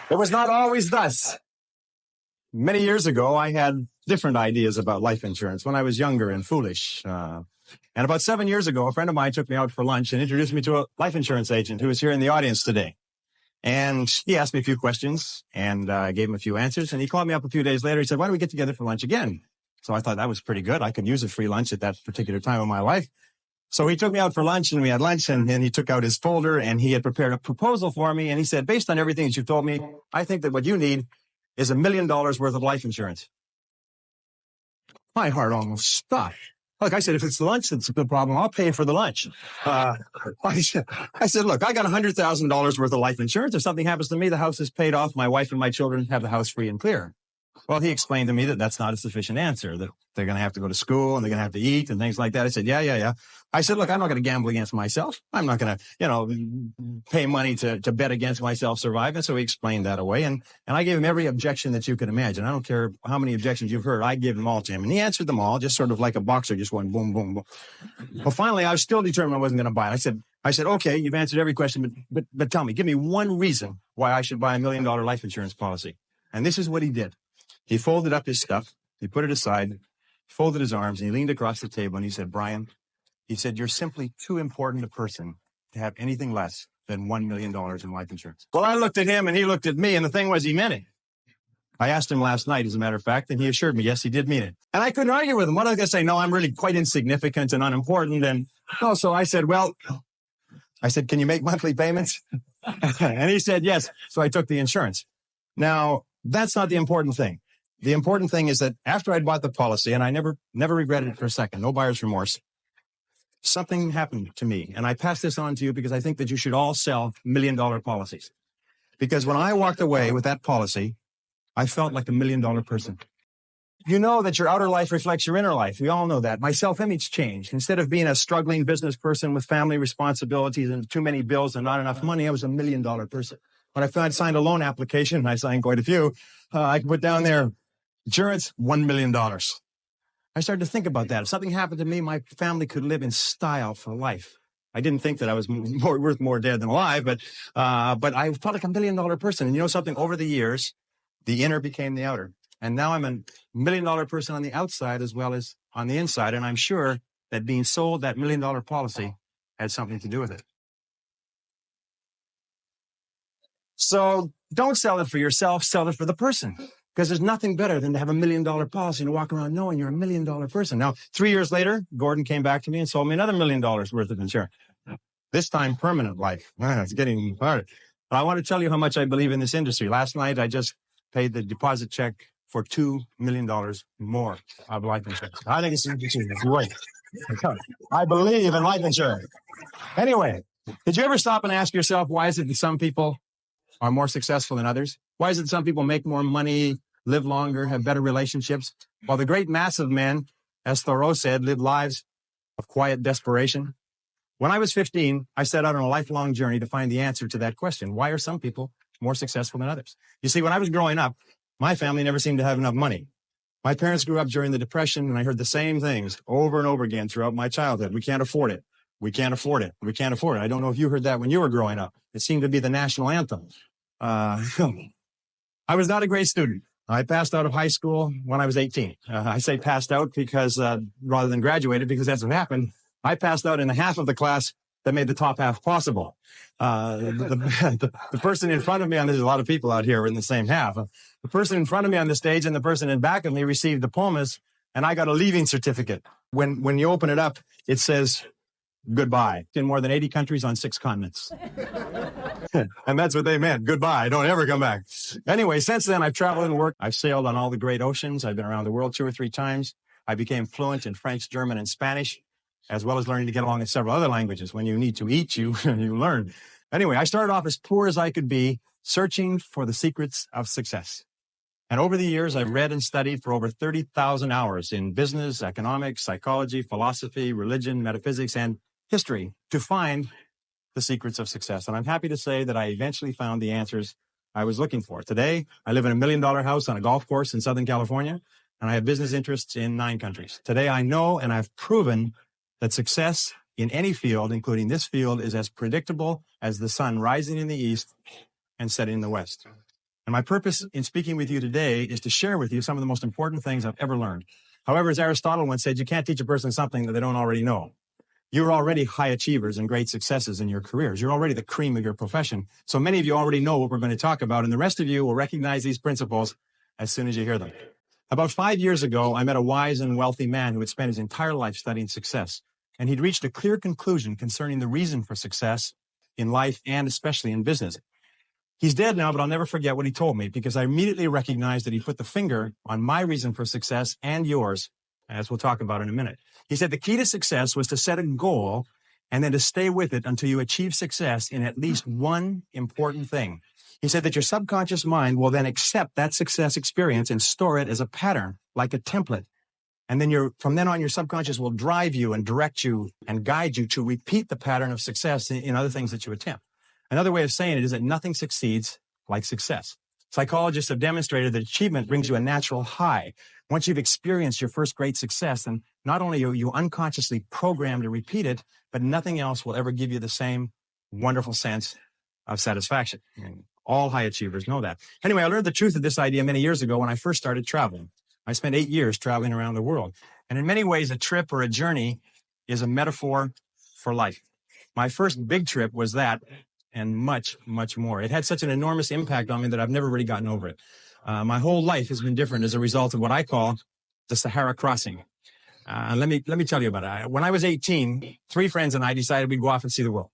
It was not always thus. Many years ago, I had different ideas about life insurance when I was younger and foolish. And about 7 years ago, a friend of mine took me out for lunch and introduced me to a life insurance agent who is here in the audience today. And he asked me a few questions, and I gave him a few answers. And he called me up a few days later. He said, "Why don't we get together for lunch again?" So I thought that was pretty good. I could use a free lunch at that particular time of my life. So he took me out for lunch, and we had lunch, and then he took out his folder, and he had prepared a proposal for me. And he said, "Based on everything that you've told me, I think that what you need is $1 million worth of life insurance." My heart almost stopped. Look, I said, if it's the lunch that's the problem, I'll pay for the lunch. I said, look, I got $100,000 worth of life insurance. If something happens to me, the house is paid off. My wife and my children have the house free and clear. Well, he explained to me that that's not a sufficient answer, that they're going to have to go to school and they're going to have to eat and things like that. I said, yeah. I said, look, I'm not going to gamble against myself. I'm not going to, pay money to bet against myself surviving. So he explained that away. And I gave him every objection that you could imagine. I don't care how many objections you've heard. I gave them all to him. And he answered them all, just sort of like a boxer, just went boom, boom, boom. Well, finally, I was still determined I wasn't going to buy it. I said, okay, you've answered every question, but tell me, give me one reason why I should buy $1 million life insurance policy. And this is what he did. He folded up his stuff, he put it aside, folded his arms, and he leaned across the table and he said, "Brian," he said, "you're simply too important a person to have anything less than $1 million in life insurance." Well, I looked at him and he looked at me, and the thing was, he meant it. I asked him last night, as a matter of fact, and he assured me, yes, he did mean it. And I couldn't argue with him. What was I going to say? No, I'm really quite insignificant and unimportant. And no, so I said, can you make monthly payments? And he said, yes. So I took the insurance. Now, that's not the important thing. The important thing is that after I'd bought the policy, and I never regretted it for a second, no buyer's remorse, something happened to me. And I pass this on to you because I think that you should all sell $1 million policies. Because when I walked away with that policy, I felt like $1 million person. You know that your outer life reflects your inner life. We all know that. My self-image changed. Instead of being a struggling business person with family responsibilities and too many bills and not enough money, I was $1 million person. When I signed a loan application, and I signed quite a few, I put down there, insurance, $1 million. I started to think about that. If something happened to me, my family could live in style for life. I didn't think that I was worth more dead than alive, but I felt like $1 million person. And you know something? Over the years, the inner became the outer. And now I'm a $1 million person on the outside as well as on the inside. And I'm sure that being sold that $1 million policy had something to do with it. So don't sell it for yourself, sell it for the person. Because there's nothing better than to have $1 million policy and to walk around knowing you're $1 million person. Now, 3 years later, Gordon came back to me and sold me another $1 million worth of insurance. This time, permanent life. It's getting harder. But I want to tell you how much I believe in this industry. Last night, I just paid the deposit check for $2 million more of life insurance. I think it's great. I believe in life insurance. Anyway, did you ever stop and ask yourself, why is it that some people are more successful than others? Why is it some people make more money, live longer, have better relationships, while the great mass of men, as Thoreau said, live lives of quiet desperation? When I was 15, I set out on a lifelong journey to find the answer to that question. Why are some people more successful than others? You see, when I was growing up, my family never seemed to have enough money. My parents grew up during the Depression, and I heard the same things over and over again throughout my childhood. We can't afford it. We can't afford it. We can't afford it. I don't know if you heard that when you were growing up. It seemed to be the national anthem. I was not a great student. I passed out of high school when I was 18. I say passed out because rather than graduated, because that's what happened. I passed out in the half of the class that made the top half possible. The person in front of me there's a lot of people out here in the same half. The person in front of me on the stage and the person in back of me received diplomas, and I got a leaving certificate. When you open it up, it says goodbye in more than 80 countries on 6 continents. And that's what they meant. Goodbye. Don't ever come back. Anyway, since then, I've traveled and worked. I've sailed on all the great oceans. I've been around the world 2 or 3 times. I became fluent in French, German, and Spanish, as well as learning to get along in several other languages. When you need to eat, you learn. Anyway, I started off as poor as I could be, searching for the secrets of success. And over the years, I've read and studied for over 30,000 hours in business, economics, psychology, philosophy, religion, metaphysics, and history to find the secrets of success. And I'm happy to say that I eventually found the answers I was looking for. Today, I live in $1 million house on a golf course in Southern California, and I have business interests in 9 countries. Today, I know and I've proven that success in any field, including this field, is as predictable as the sun rising in the east and setting in the west. And my purpose in speaking with you today is to share with you some of the most important things I've ever learned. However, as Aristotle once said, you can't teach a person something that they don't already know. You're already high achievers and great successes in your careers. You're already the cream of your profession. So many of you already know what we're going to talk about, and the rest of you will recognize these principles as soon as you hear them. About 5 years ago, I met a wise and wealthy man who had spent his entire life studying success, and he'd reached a clear conclusion concerning the reason for success in life and especially in business. He's dead now, but I'll never forget what he told me, because I immediately recognized that he put the finger on my reason for success and yours, as we'll talk about in a minute. He said the key to success was to set a goal and then to stay with it until you achieve success in at least one important thing. He said that your subconscious mind will then accept that success experience and store it as a pattern, like a template. And then from then on, your subconscious will drive you and direct you and guide you to repeat the pattern of success in other things that you attempt. Another way of saying it is that nothing succeeds like success. Psychologists have demonstrated that achievement brings you a natural high. Once you've experienced your first great success, then not only are you unconsciously programmed to repeat it, but nothing else will ever give you the same wonderful sense of satisfaction. And all high achievers know that. Anyway, I learned the truth of this idea many years ago when I first started traveling. I spent 8 years traveling around the world. And in many ways, a trip or a journey is a metaphor for life. My first big trip was that, and much, much more. It had such an enormous impact on me that I've never really gotten over it. My whole life has been different as a result of what I call the Sahara crossing. Let me tell you about it. When I was 18, 3 friends and I decided we'd go off and see the world.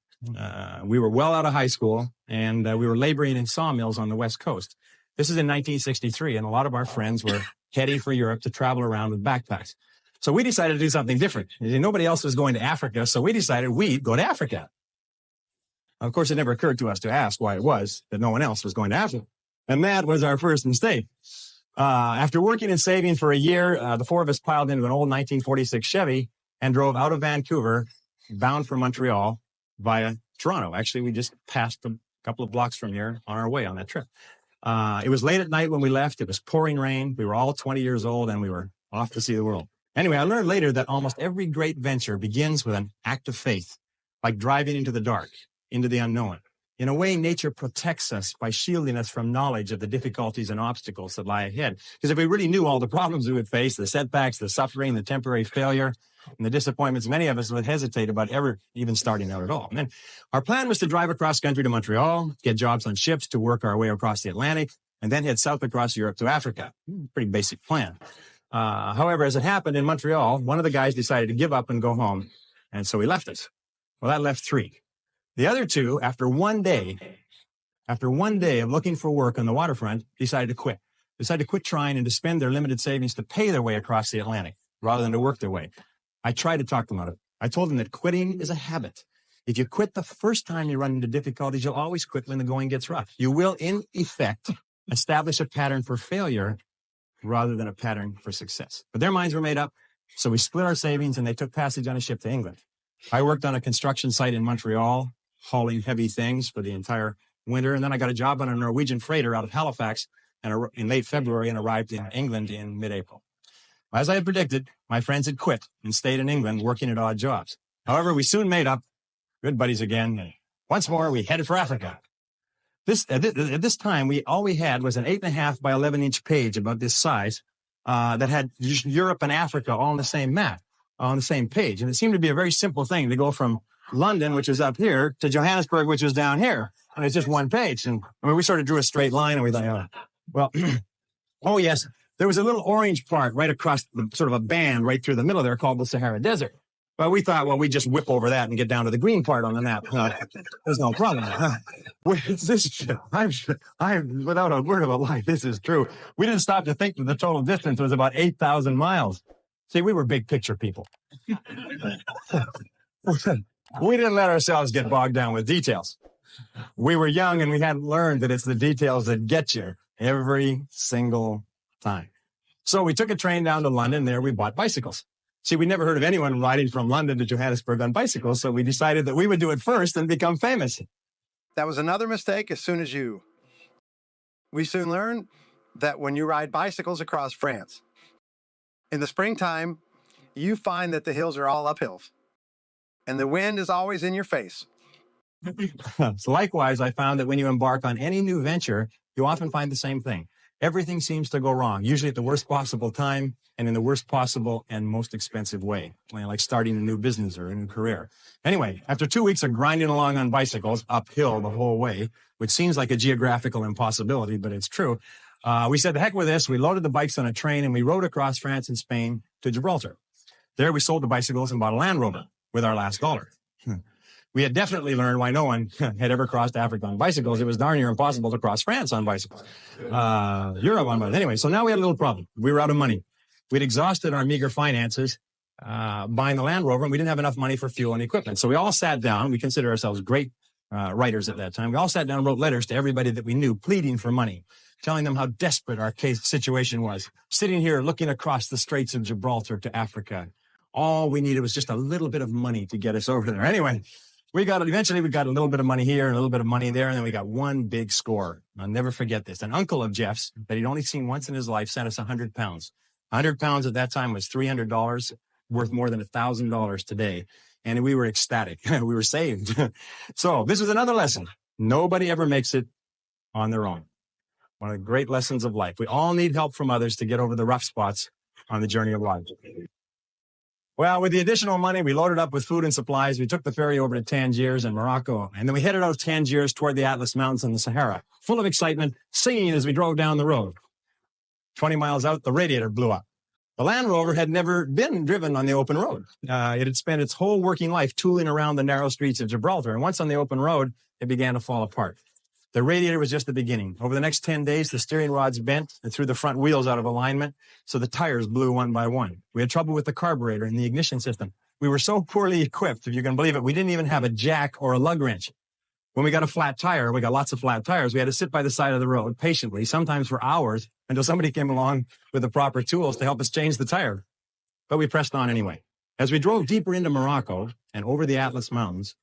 We were well out of high school, and we were laboring in sawmills on the West Coast. This is in 1963, and a lot of our friends were heading for Europe to travel around with backpacks. So we decided to do something different. Nobody else was going to Africa, so we decided we'd go to Africa. Of course, it never occurred to us to ask why it was that no one else was going to Africa. And that was our first mistake. After working and saving for a year, the 4 of us piled into an old 1946 Chevy and drove out of Vancouver, bound for Montreal via Toronto. Actually, we just passed a couple of blocks from here on our way on that trip. It was late at night when we left. It was pouring rain. We were all 20 years old, and we were off to see the world. Anyway, I learned later that almost every great venture begins with an act of faith, like driving into the dark, into the unknown. In a way, nature protects us by shielding us from knowledge of the difficulties and obstacles that lie ahead. Because if we really knew all the problems we would face, the setbacks, the suffering, the temporary failure, and the disappointments, many of us would hesitate about ever even starting out at all. And then our plan was to drive across country to Montreal, get jobs on ships to work our way across the Atlantic, and then head south across Europe to Africa. Pretty basic plan. However, as it happened in Montreal, one of the guys decided to give up and go home, and so he left us. Well, that left 3. The other 2, after one day of looking for work on the waterfront, decided to quit trying and to spend their limited savings to pay their way across the Atlantic rather than to work their way. I tried to talk them out of it. I told them that quitting is a habit. If you quit the first time you run into difficulties, you'll always quit when the going gets rough. You will, in effect, establish a pattern for failure rather than a pattern for success. But their minds were made up, so we split our savings and they took passage on a ship to England. I worked on a construction site in Montreal, hauling heavy things for the entire winter. And then I got a job on a Norwegian freighter out of Halifax in late February and arrived in England in mid-April. As I had predicted, my friends had quit and stayed in England working at odd jobs. However, we soon made up, good buddies again. And once more, we headed for Africa. At this time, all we had was an 8.5 by 11-inch page about this size that had Europe and Africa all on the same map, on the same page. And it seemed to be a very simple thing to go from London, which was up here, to Johannesburg, which was down here. And it's just one page. And I mean, we sort of drew a straight line and we thought, oh, yes, there was a little orange part right across sort of a band right through the middle there called the Sahara Desert. But we thought, well, we'd just whip over that and get down to the green part on the map. There's no problem. I'm without a word of a lie, this is true. We didn't stop to think that the total distance was about 8,000 miles. See, we were big picture people. We didn't let ourselves get bogged down with details. We were young and we hadn't learned that it's the details that get you every single time. So we took a train down to London. There we bought bicycles. See, we never heard of anyone riding from London to Johannesburg on bicycles, so we decided that we would do it first and become famous. That was another mistake as soon as you. We soon learned that when you ride bicycles across France, in the springtime, you find that the hills are all uphills, and the wind is always in your face. So likewise, I found that when you embark on any new venture, you often find the same thing. Everything seems to go wrong, usually at the worst possible time and in the worst possible and most expensive way, like starting a new business or a new career. Anyway, after 2 weeks of grinding along on bicycles uphill the whole way, which seems like a geographical impossibility, but it's true, we said, the heck with this. We loaded the bikes on a train and we rode across France and Spain to Gibraltar. There we sold the bicycles and bought a Land Rover with our last dollar. We had definitely learned why no one had ever crossed Africa on bicycles. It was darn near impossible to cross France on bicycles. Europe on bicycles. Anyway, so now we had a little problem. We were out of money. We'd exhausted our meager finances buying the Land Rover, and we didn't have enough money for fuel and equipment. So we all sat down. We consider ourselves great writers at that time. We all sat down and wrote letters to everybody that we knew, pleading for money, telling them how desperate our situation was. Sitting here looking across the Straits of Gibraltar to Africa. All we needed was just a little bit of money to get us over there. Anyway, eventually we got a little bit of money here and a little bit of money there, and then we got one big score. I'll never forget this. An uncle of Jeff's that he'd only seen once in his life sent us 100 pounds. 100 pounds at that time was $300, worth more than $1,000 today. And we were ecstatic. We were saved. So this was another lesson. Nobody ever makes it on their own. One of the great lessons of life. We all need help from others to get over the rough spots on the journey of life. Well, with the additional money, we loaded up with food and supplies. We took the ferry over to Tangiers and Morocco, and then we headed out of Tangiers toward the Atlas Mountains and the Sahara, full of excitement, singing as we drove down the road. 20 miles out, the radiator blew up. The Land Rover had never been driven on the open road. It had spent its whole working life tooling around the narrow streets of Gibraltar, and once on the open road, it began to fall apart. The radiator was just the beginning. Over the next 10 days, the steering rods bent and threw the front wheels out of alignment, so the tires blew one by one. We had trouble with the carburetor and the ignition system. We were so poorly equipped, if you can believe it, we didn't even have a jack or a lug wrench. When we got a flat tire, we got lots of flat tires, we had to sit by the side of the road patiently, sometimes for hours, until somebody came along with the proper tools to help us change the tire. But we pressed on anyway. As we drove deeper into Morocco and over the Atlas Mountains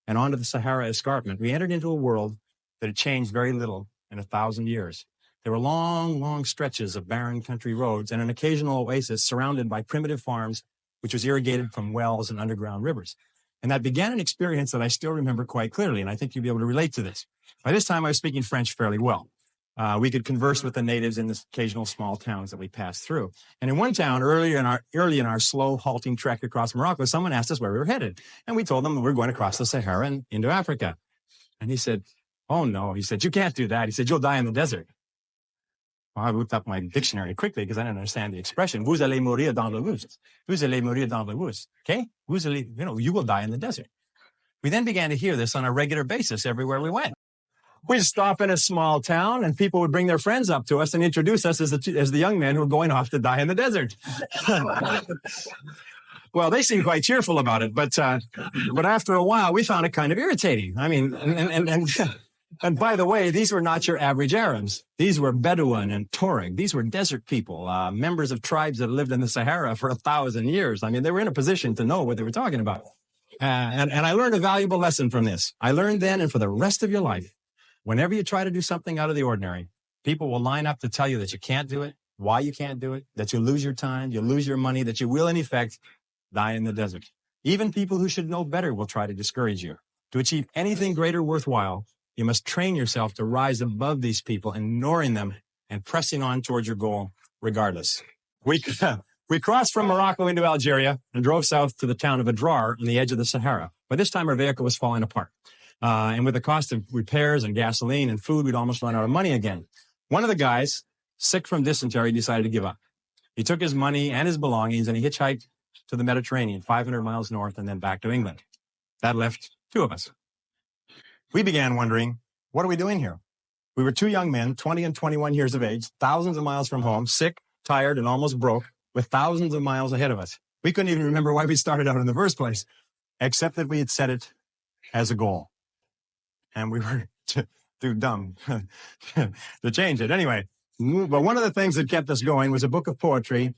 and onto the Sahara Escarpment, we entered into a world that had changed very little in 1,000 years. There were long, long stretches of barren country roads and an occasional oasis surrounded by primitive farms, which was irrigated from wells and underground rivers. And that began an experience that I still remember quite clearly, and I think you'll be able to relate to this. By this time, I was speaking French fairly well. We could converse with the natives in the occasional small towns that we passed through. And in one town, early in our slow, halting trek across Morocco, someone asked us where we were headed. And we told them we were going across the Sahara and into Africa. And he said, "Oh, no." He said, "You can't do that." He said, "You'll die in the desert." Well, I whipped up my dictionary quickly because I didn't understand the expression. Vous allez mourir dans le bus. Vous allez mourir dans le bus. Okay? Vous allez, you will die in the desert. We then began to hear this on a regular basis everywhere we went. We'd stop in a small town and people would bring their friends up to us and introduce us as the young men who were going off to die in the desert. Well, they seemed quite cheerful about it, but after a while, we found it kind of irritating. I mean, and by the way, these were not your average Arabs. These were Bedouin and Tuareg. These were desert people, members of tribes that lived in the Sahara for 1,000 years. I mean, they were in a position to know what they were talking about. And I learned a valuable lesson from this. I learned then, and for the rest of your life, whenever you try to do something out of the ordinary, people will line up to tell you that you can't do it, why you can't do it, that you'll lose your time, you'll lose your money, that you will, in effect, die in the desert. Even people who should know better will try to discourage you. To achieve anything greater worthwhile, you must train yourself to rise above these people, ignoring them and pressing on towards your goal regardless. We crossed from Morocco into Algeria and drove south to the town of Adrar on the edge of the Sahara. By this time, our vehicle was falling apart. And with the cost of repairs and gasoline and food, we'd almost run out of money again. One of the guys, sick from dysentery, decided to give up. He took his money and his belongings and he hitchhiked to the Mediterranean, 500 miles north and then back to England. That left two of us. We began wondering, what are we doing here? We were two young men, 20 and 21 years of age, thousands of miles from home, sick, tired, and almost broke, with thousands of miles ahead of us. We couldn't even remember why we started out in the first place, except that we had set it as a goal. And we were too dumb to change it. Anyway, but one of the things that kept us going was a book of poetry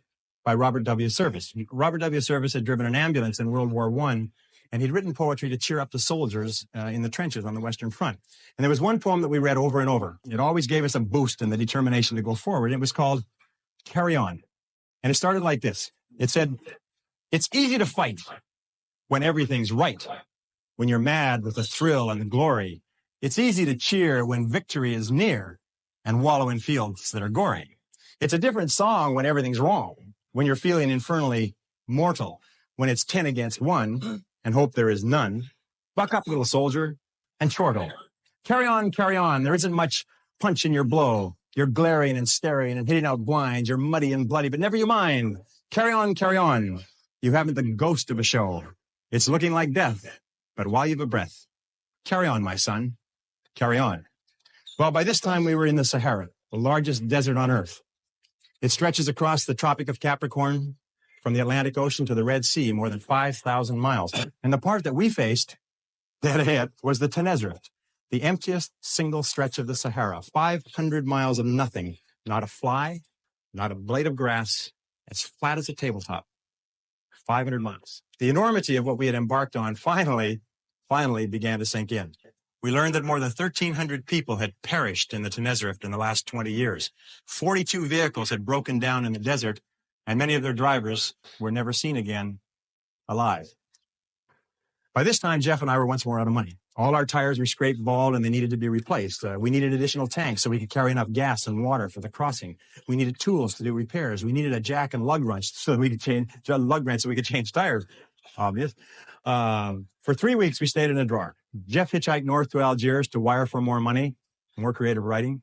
by Robert W. Service. Robert W. Service had driven an ambulance in World War I, and he'd written poetry to cheer up the soldiers in the trenches on the Western Front. And there was one poem that we read over and over. It always gave us a boost in the determination to go forward. It was called Carry On. And it started like this. It said, "It's easy to fight when everything's right, when you're mad with the thrill and the glory. It's easy to cheer when victory is near, and wallow in fields that are gory. It's a different song when everything's wrong, when you're feeling infernally mortal, when it's 10 against 1 and hope there is none. Buck up, little soldier, and chortle. Carry on, carry on. There isn't much punch in your blow. You're glaring and staring and hitting out blinds. You're muddy and bloody, but never you mind. Carry on, carry on. You haven't the ghost of a show. It's looking like death, but while you've a breath, carry on, my son. Carry on. Well, by this time we were in the Sahara, the largest desert on earth. It stretches across the Tropic of Capricorn from the Atlantic Ocean to the Red Sea, more than 5,000 miles. And the part that we faced, that hit, was the Tenezrit, the emptiest single stretch of the Sahara, 500 miles of nothing, not a fly, not a blade of grass, as flat as a tabletop, 500 miles. The enormity of what we had embarked on finally began to sink in. We learned that more than 1,300 people had perished in the Tenezrit in the last 20 years. 42 vehicles had broken down in the desert, and many of their drivers were never seen again alive. By this time, Jeff and I were once more out of money. All our tires were scraped bald and they needed to be replaced. We needed additional tanks so we could carry enough gas and water for the crossing. We needed tools to do repairs. We needed a jack and lug wrench so that we could change tires. Obvious. For 3 weeks, we stayed in a drawer. Jeff hitchhiked north to Algiers to wire for more money, more creative writing,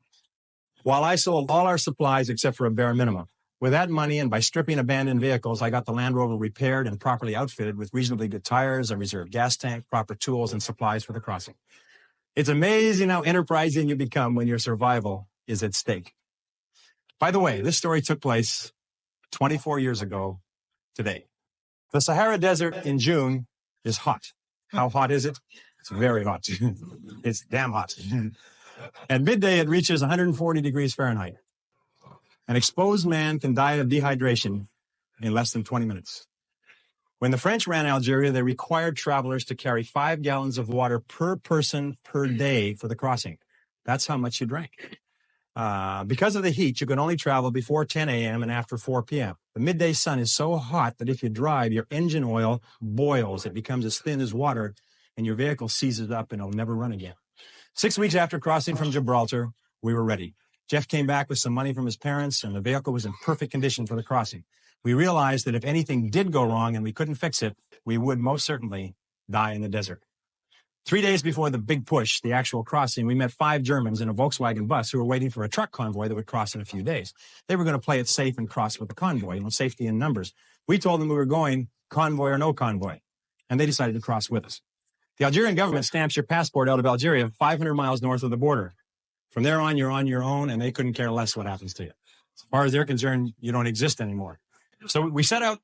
while I sold all our supplies except for a bare minimum. With that money and by stripping abandoned vehicles, I got the Land Rover repaired and properly outfitted with reasonably good tires, a reserve gas tank, proper tools, and supplies for the crossing. It's amazing how enterprising you become when your survival is at stake. By the way, this story took place 24 years ago today. The Sahara Desert in June is hot. How hot is it? It's very hot. It's damn hot. At midday, it reaches 140 degrees Fahrenheit. An exposed man can die of dehydration in less than 20 minutes. When the French ran Algeria, they required travelers to carry 5 gallons of water per person per day for the crossing. That's how much you drank. Because of the heat, you can only travel before 10 a.m. and after 4 p.m. The midday sun is so hot that if you drive, your engine oil boils. It becomes as thin as water, and your vehicle seizes up and it'll never run again. 6 weeks after crossing from Gibraltar, we were ready. Jeff came back with some money from his parents, and the vehicle was in perfect condition for the crossing. We realized that if anything did go wrong and we couldn't fix it, we would most certainly die in the desert. 3 days before the big push, the actual crossing, we met 5 Germans in a Volkswagen bus who were waiting for a truck convoy that would cross in a few days. They were going to play it safe and cross with the convoy, safety in numbers. We told them we were going convoy or no convoy, and they decided to cross with us. The Algerian government stamps your passport out of Algeria 500 miles north of the border. From there on, you're on your own, and they couldn't care less what happens to you. As far as they're concerned, you don't exist anymore. So we set out,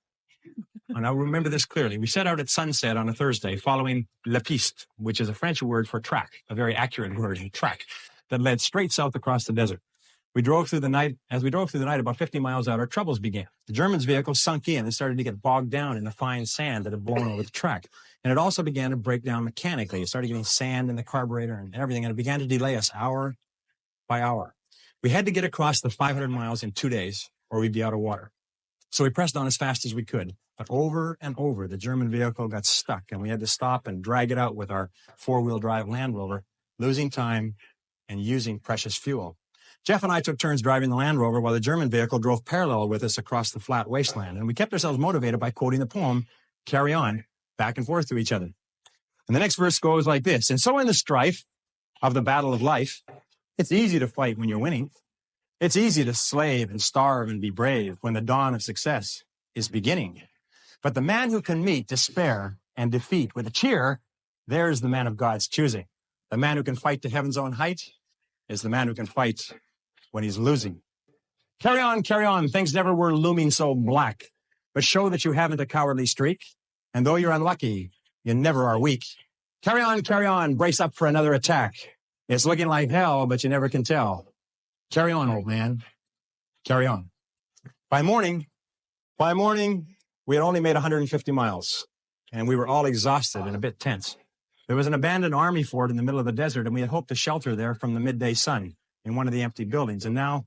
and I remember this clearly, we set out at sunset on a Thursday following La Piste, which is a French word for track, a very accurate word, track, that led straight south across the desert. We drove through the night. As we drove through the night, about 50 miles out, our troubles began. The Germans' vehicle sunk in and started to get bogged down in the fine sand that had blown over the track. And it also began to break down mechanically. It started getting sand in the carburetor and everything, and it began to delay us hour by hour. We had to get across the 500 miles in 2 days or we'd be out of water. So we pressed on as fast as we could. But over and over, the German vehicle got stuck and we had to stop and drag it out with our 4-wheel drive Land Rover, losing time and using precious fuel. Jeff and I took turns driving the Land Rover while the German vehicle drove parallel with us across the flat wasteland. And we kept ourselves motivated by quoting the poem, Carry On, back and forth to each other. And the next verse goes like this. And so in the strife of the battle of life, it's easy to fight when you're winning. It's easy to slave and starve and be brave when the dawn of success is beginning. But the man who can meet despair and defeat with a cheer, there's the man of God's choosing. The man who can fight to heaven's own height is the man who can fight when he's losing. Carry on. Things never were looming so black, but show that you haven't a cowardly streak. And though you're unlucky, you never are weak. Carry on. Brace up for another attack. It's looking like hell, but you never can tell. Carry on, old man. Carry on. By morning, we had only made 150 miles, and we were all exhausted and a bit tense. There was an abandoned army fort in the middle of the desert, and we had hoped to shelter there from the midday sun in one of the empty buildings, and now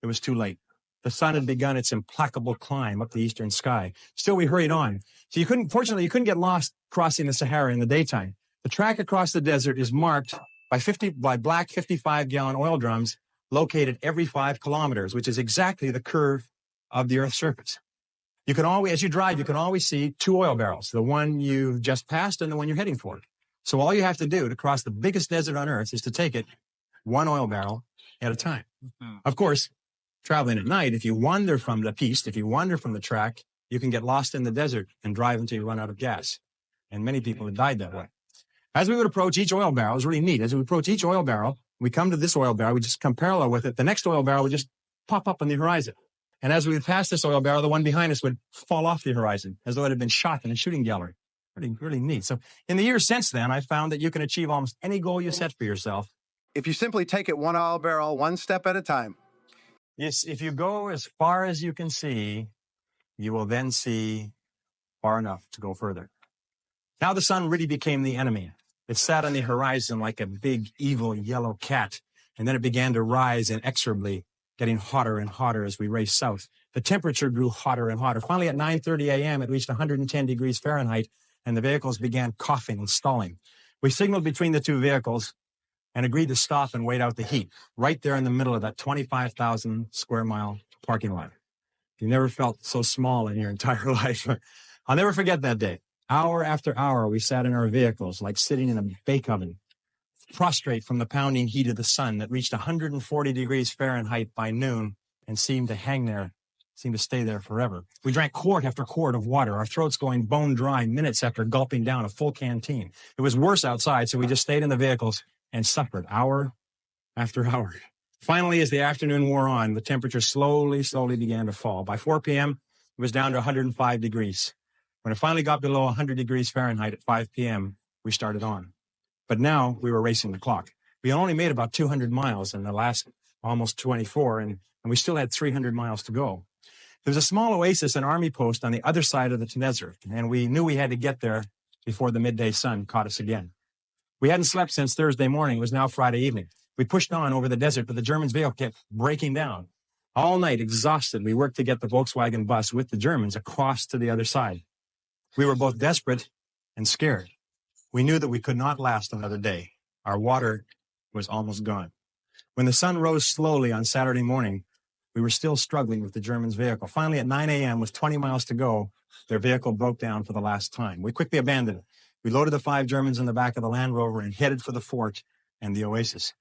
it was too late. The sun had begun its implacable climb up the eastern sky. Still, we hurried on. So fortunately, you couldn't get lost crossing the Sahara in the daytime. The track across the desert is marked by black 55-gallon oil drums located every 5 kilometers, which is exactly the curve of the Earth's surface. You can always, as you drive, you can always see 2 oil barrels, the one you've just passed and the one you're heading for. So all you have to do to cross the biggest desert on Earth is to take it 1 oil barrel at a time. Of course, traveling at night, if you wander from the piste, if you wander from the track, you can get lost in the desert and drive until you run out of gas. And many people have died that way. As we would approach each oil barrel, it's really neat. As we approach each oil barrel, we come to this oil barrel, we just come parallel with it. The next oil barrel would just pop up on the horizon. And as we would pass this oil barrel, the one behind us would fall off the horizon as though it had been shot in a shooting gallery. Really neat. So in the years since then, I found that you can achieve almost any goal you set for yourself. If you simply take it 1 oil barrel, 1 step at a time. Yes, if you go as far as you can see, you will then see far enough to go further. Now the sun really became the enemy. It sat on the horizon like a big, evil yellow cat, and then it began to rise inexorably, getting hotter and hotter as we raced south. The temperature grew hotter and hotter. Finally, at 9:30 a.m., it reached 110 degrees Fahrenheit, and the vehicles began coughing and stalling. We signaled between the 2 vehicles and agreed to stop and wait out the heat, right there in the middle of that 25,000 square mile parking lot. You never felt so small in your entire life. I'll never forget that day. Hour after hour, we sat in our vehicles like sitting in a bake oven, prostrate from the pounding heat of the sun that reached 140 degrees Fahrenheit by noon and seemed to stay there forever. We drank quart after quart of water, our throats going bone dry minutes after gulping down a full canteen. It was worse outside, so we just stayed in the vehicles and suffered hour after hour. Finally, as the afternoon wore on, the temperature slowly began to fall. By 4 p.m., it was down to 105 degrees. When it finally got below 100 degrees Fahrenheit at 5 p.m., we started on. But now we were racing the clock. We only made about 200 miles in the last almost 24, and we still had 300 miles to go. There was a small oasis, an army post on the other side of the desert, and we knew we had to get there before the midday sun caught us again. We hadn't slept since Thursday morning. It was now Friday evening. We pushed on over the desert, but the Germans' vehicle kept breaking down. All night, exhausted, we worked to get the Volkswagen bus with the Germans across to the other side. We were both desperate and scared. We knew that we could not last another day. Our water was almost gone. When the sun rose slowly on Saturday morning, we were still struggling with the Germans' vehicle. Finally, at 9 a.m., with 20 miles to go, their vehicle broke down for the last time. We quickly abandoned it. We loaded the 5 Germans in the back of the Land Rover and headed for the fort and the oasis.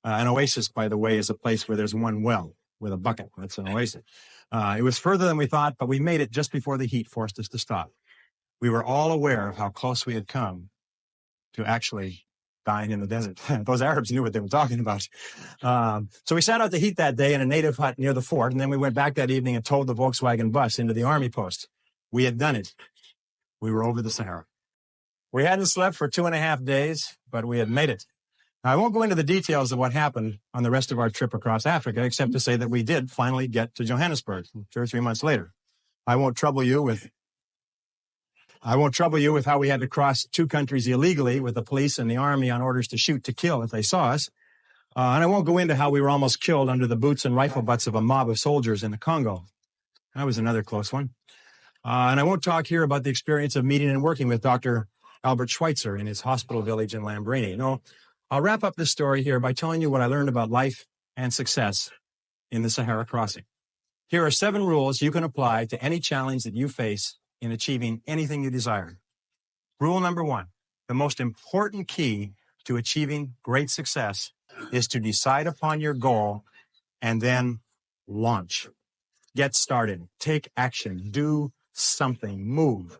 An oasis, by the way, is a place where there's one well with a bucket. That's an oasis. It was further than we thought, but we made it just before the heat forced us to stop. We were all aware of how close we had come to actually dying in the desert. Those Arabs knew what they were talking about. So we sat out the heat that day in a native hut near the fort, and then we went back that evening and towed the Volkswagen bus into the army post. We had done it. We were over the Sahara. We hadn't slept for 2.5 days, but we had made it. Now, I won't go into the details of what happened on the rest of our trip across Africa, except to say that we did finally get to Johannesburg 2 or 3 months later. I won't trouble you with how we had to cross 2 countries illegally with the police and the army on orders to shoot to kill if they saw us. And I won't go into how we were almost killed under the boots and rifle butts of a mob of soldiers in the Congo. That was another close one. And I won't talk here about the experience of meeting and working with Dr. Albert Schweitzer in his hospital village in Lambrini. No, I'll wrap up this story here by telling you what I learned about life and success in the Sahara crossing. Here are 7 rules you can apply to any challenge that you face in achieving anything you desire. Rule number 1, the most important key to achieving great success is to decide upon your goal and then launch. Get started, take action, do something, move.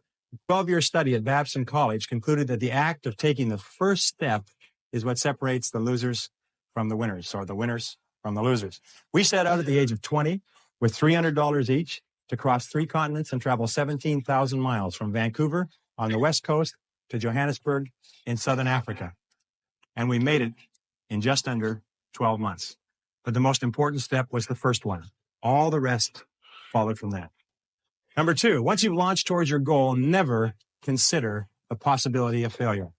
12-year study at Babson College concluded that the act of taking the first step is what separates the losers from the winners, or the winners from the losers. We set out at the age of 20 with $300 each to cross 3 continents and travel 17,000 miles from Vancouver on the West Coast to Johannesburg in Southern Africa. And we made it in just under 12 months. But the most important step was the first one. All the rest followed from that. Number 2, once you've launched towards your goal, never consider the possibility of failure.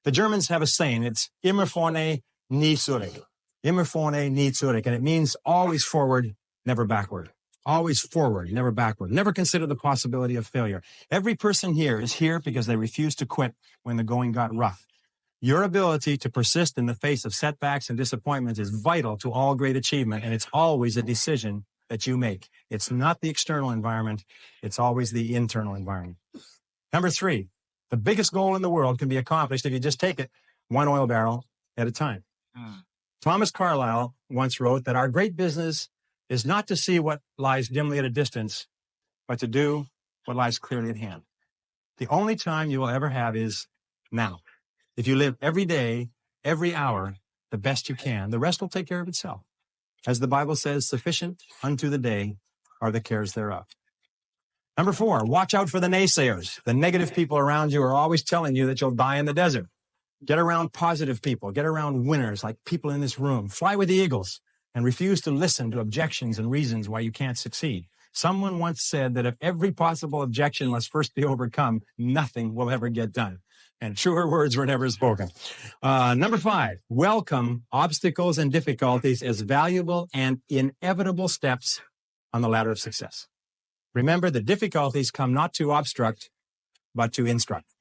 The Germans have a saying, it's immer vorne, nie zurück. Immer vorne, nie zurück. And it means always forward, never backward. Always forward, never backward. Never consider the possibility of failure. Every person here is here because they refused to quit when the going got rough. Your ability to persist in the face of setbacks and disappointments is vital to all great achievement, and it's always a decision that you make. It's not the external environment, it's always the internal environment. Number 3, the biggest goal in the world can be accomplished if you just take it one oil barrel at a time. Thomas Carlyle once wrote that our great business is not to see what lies dimly at a distance, but to do what lies clearly at hand. The only time you will ever have is now. If you live every day, every hour, the best you can, the rest will take care of itself. As the Bible says, sufficient unto the day are the cares thereof. Number 4, watch out for the naysayers. The negative people around you are always telling you that you'll die in the desert. Get around positive people. Get around winners like people in this room. Fly with the eagles and refuse to listen to objections and reasons why you can't succeed. Someone once said that if every possible objection must first be overcome, nothing will ever get done. And truer words were never spoken. Number 5, welcome obstacles and difficulties as valuable and inevitable steps on the ladder of success. Remember, the difficulties come not to obstruct, but to instruct.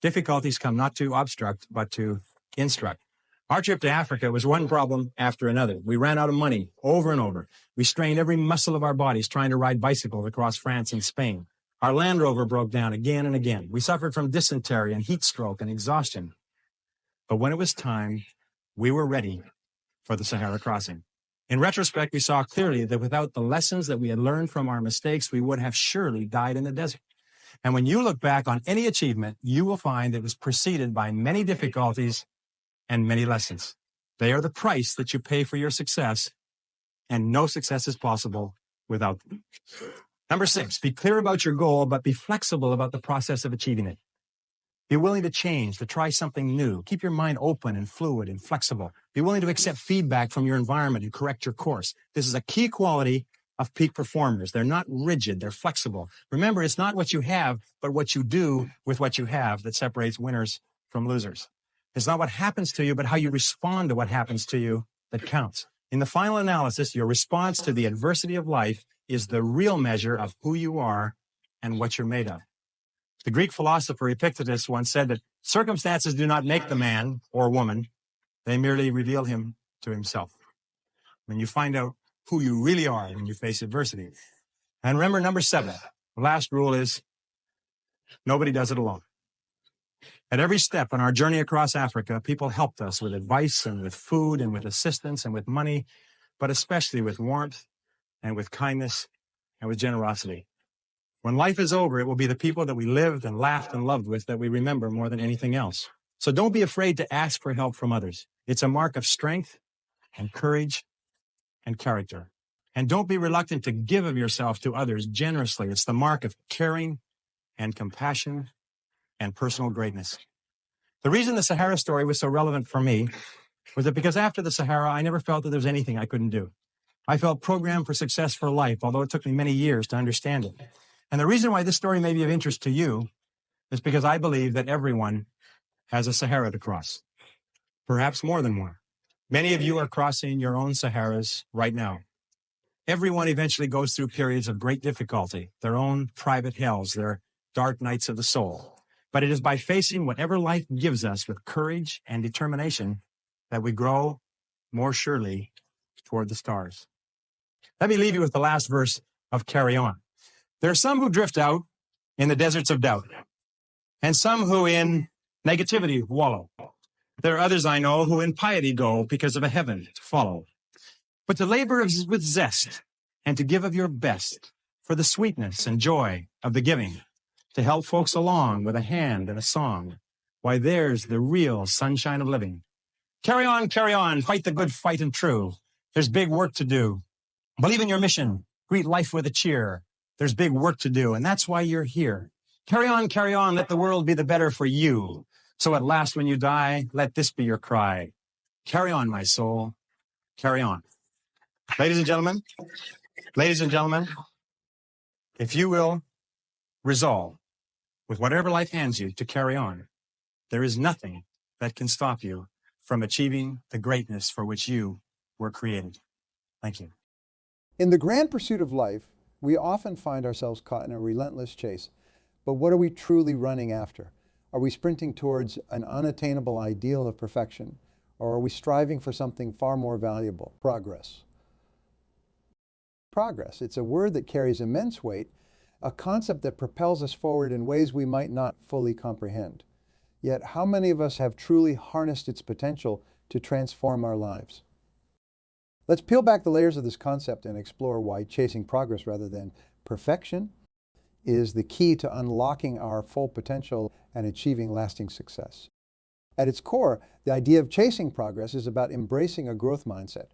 Difficulties come not to obstruct, but to instruct. Our trip to Africa was one problem after another. We ran out of money over and over. We strained every muscle of our bodies trying to ride bicycles across France and Spain. Our Land Rover broke down again and again. We suffered from dysentery and heat stroke and exhaustion. But when it was time, we were ready for the Sahara crossing. In retrospect, we saw clearly that without the lessons that we had learned from our mistakes, we would have surely died in the desert. And when you look back on any achievement, you will find it was preceded by many difficulties and many lessons. They are the price that you pay for your success, and no success is possible without them. Number 6, be clear about your goal, but be flexible about the process of achieving it. Be willing to change, to try something new. Keep your mind open and fluid and flexible. Be willing to accept feedback from your environment and correct your course. This is a key quality of peak performers. They're not rigid, they're flexible. Remember, it's not what you have, but what you do with what you have that separates winners from losers. It's not what happens to you, but how you respond to what happens to you that counts. In the final analysis, your response to the adversity of life is the real measure of who you are and what you're made of. The Greek philosopher Epictetus once said that circumstances do not make the man or woman, they merely reveal him to himself. When you find out who you really are when you face adversity. And remember, number 7, the last rule is nobody does it alone. At every step on our journey across Africa, people helped us with advice and with food and with assistance and with money, but especially with warmth and with kindness and with generosity. When life is over, it will be the people that we lived and laughed and loved with that we remember more than anything else. So don't be afraid to ask for help from others. It's a mark of strength and courage and character. And don't be reluctant to give of yourself to others generously. It's the mark of caring and compassion and personal greatness. The reason the Sahara story was so relevant for me was that because after the Sahara, I never felt that there was anything I couldn't do. I felt programmed for success for life, although it took me many years to understand it. And the reason why this story may be of interest to you is because I believe that everyone has a Sahara to cross, perhaps more than one. Many of you are crossing your own Saharas right now. Everyone eventually goes through periods of great difficulty, their own private hells, their dark nights of the soul. But it is by facing whatever life gives us with courage and determination that we grow more surely toward the stars. Let me leave you with the last verse of Carry On. There are some who drift out in the deserts of doubt, and some who in negativity wallow. There are others I know who in piety go because of a heaven to follow. But to labor with zest and to give of your best for the sweetness and joy of the giving, to help folks along with a hand and a song, why, there's the real sunshine of living. Carry on, fight the good fight and true. There's big work to do. Believe in your mission. Greet life with a cheer. There's big work to do, and that's why you're here. Carry on, let the world be the better for you. So at last when you die, let this be your cry. Carry on, my soul, carry on. Ladies and gentlemen, if you will resolve with whatever life hands you to carry on, there is nothing that can stop you from achieving the greatness for which you were created. Thank you. In the grand pursuit of life, we often find ourselves caught in a relentless chase. But what are we truly running after? Are we sprinting towards an unattainable ideal of perfection, or are we striving for something far more valuable? Progress. Progress. It's a word that carries immense weight, a concept that propels us forward in ways we might not fully comprehend. Yet, how many of us have truly harnessed its potential to transform our lives? Let's peel back the layers of this concept and explore why chasing progress rather than perfection is the key to unlocking our full potential and achieving lasting success. At its core, the idea of chasing progress is about embracing a growth mindset.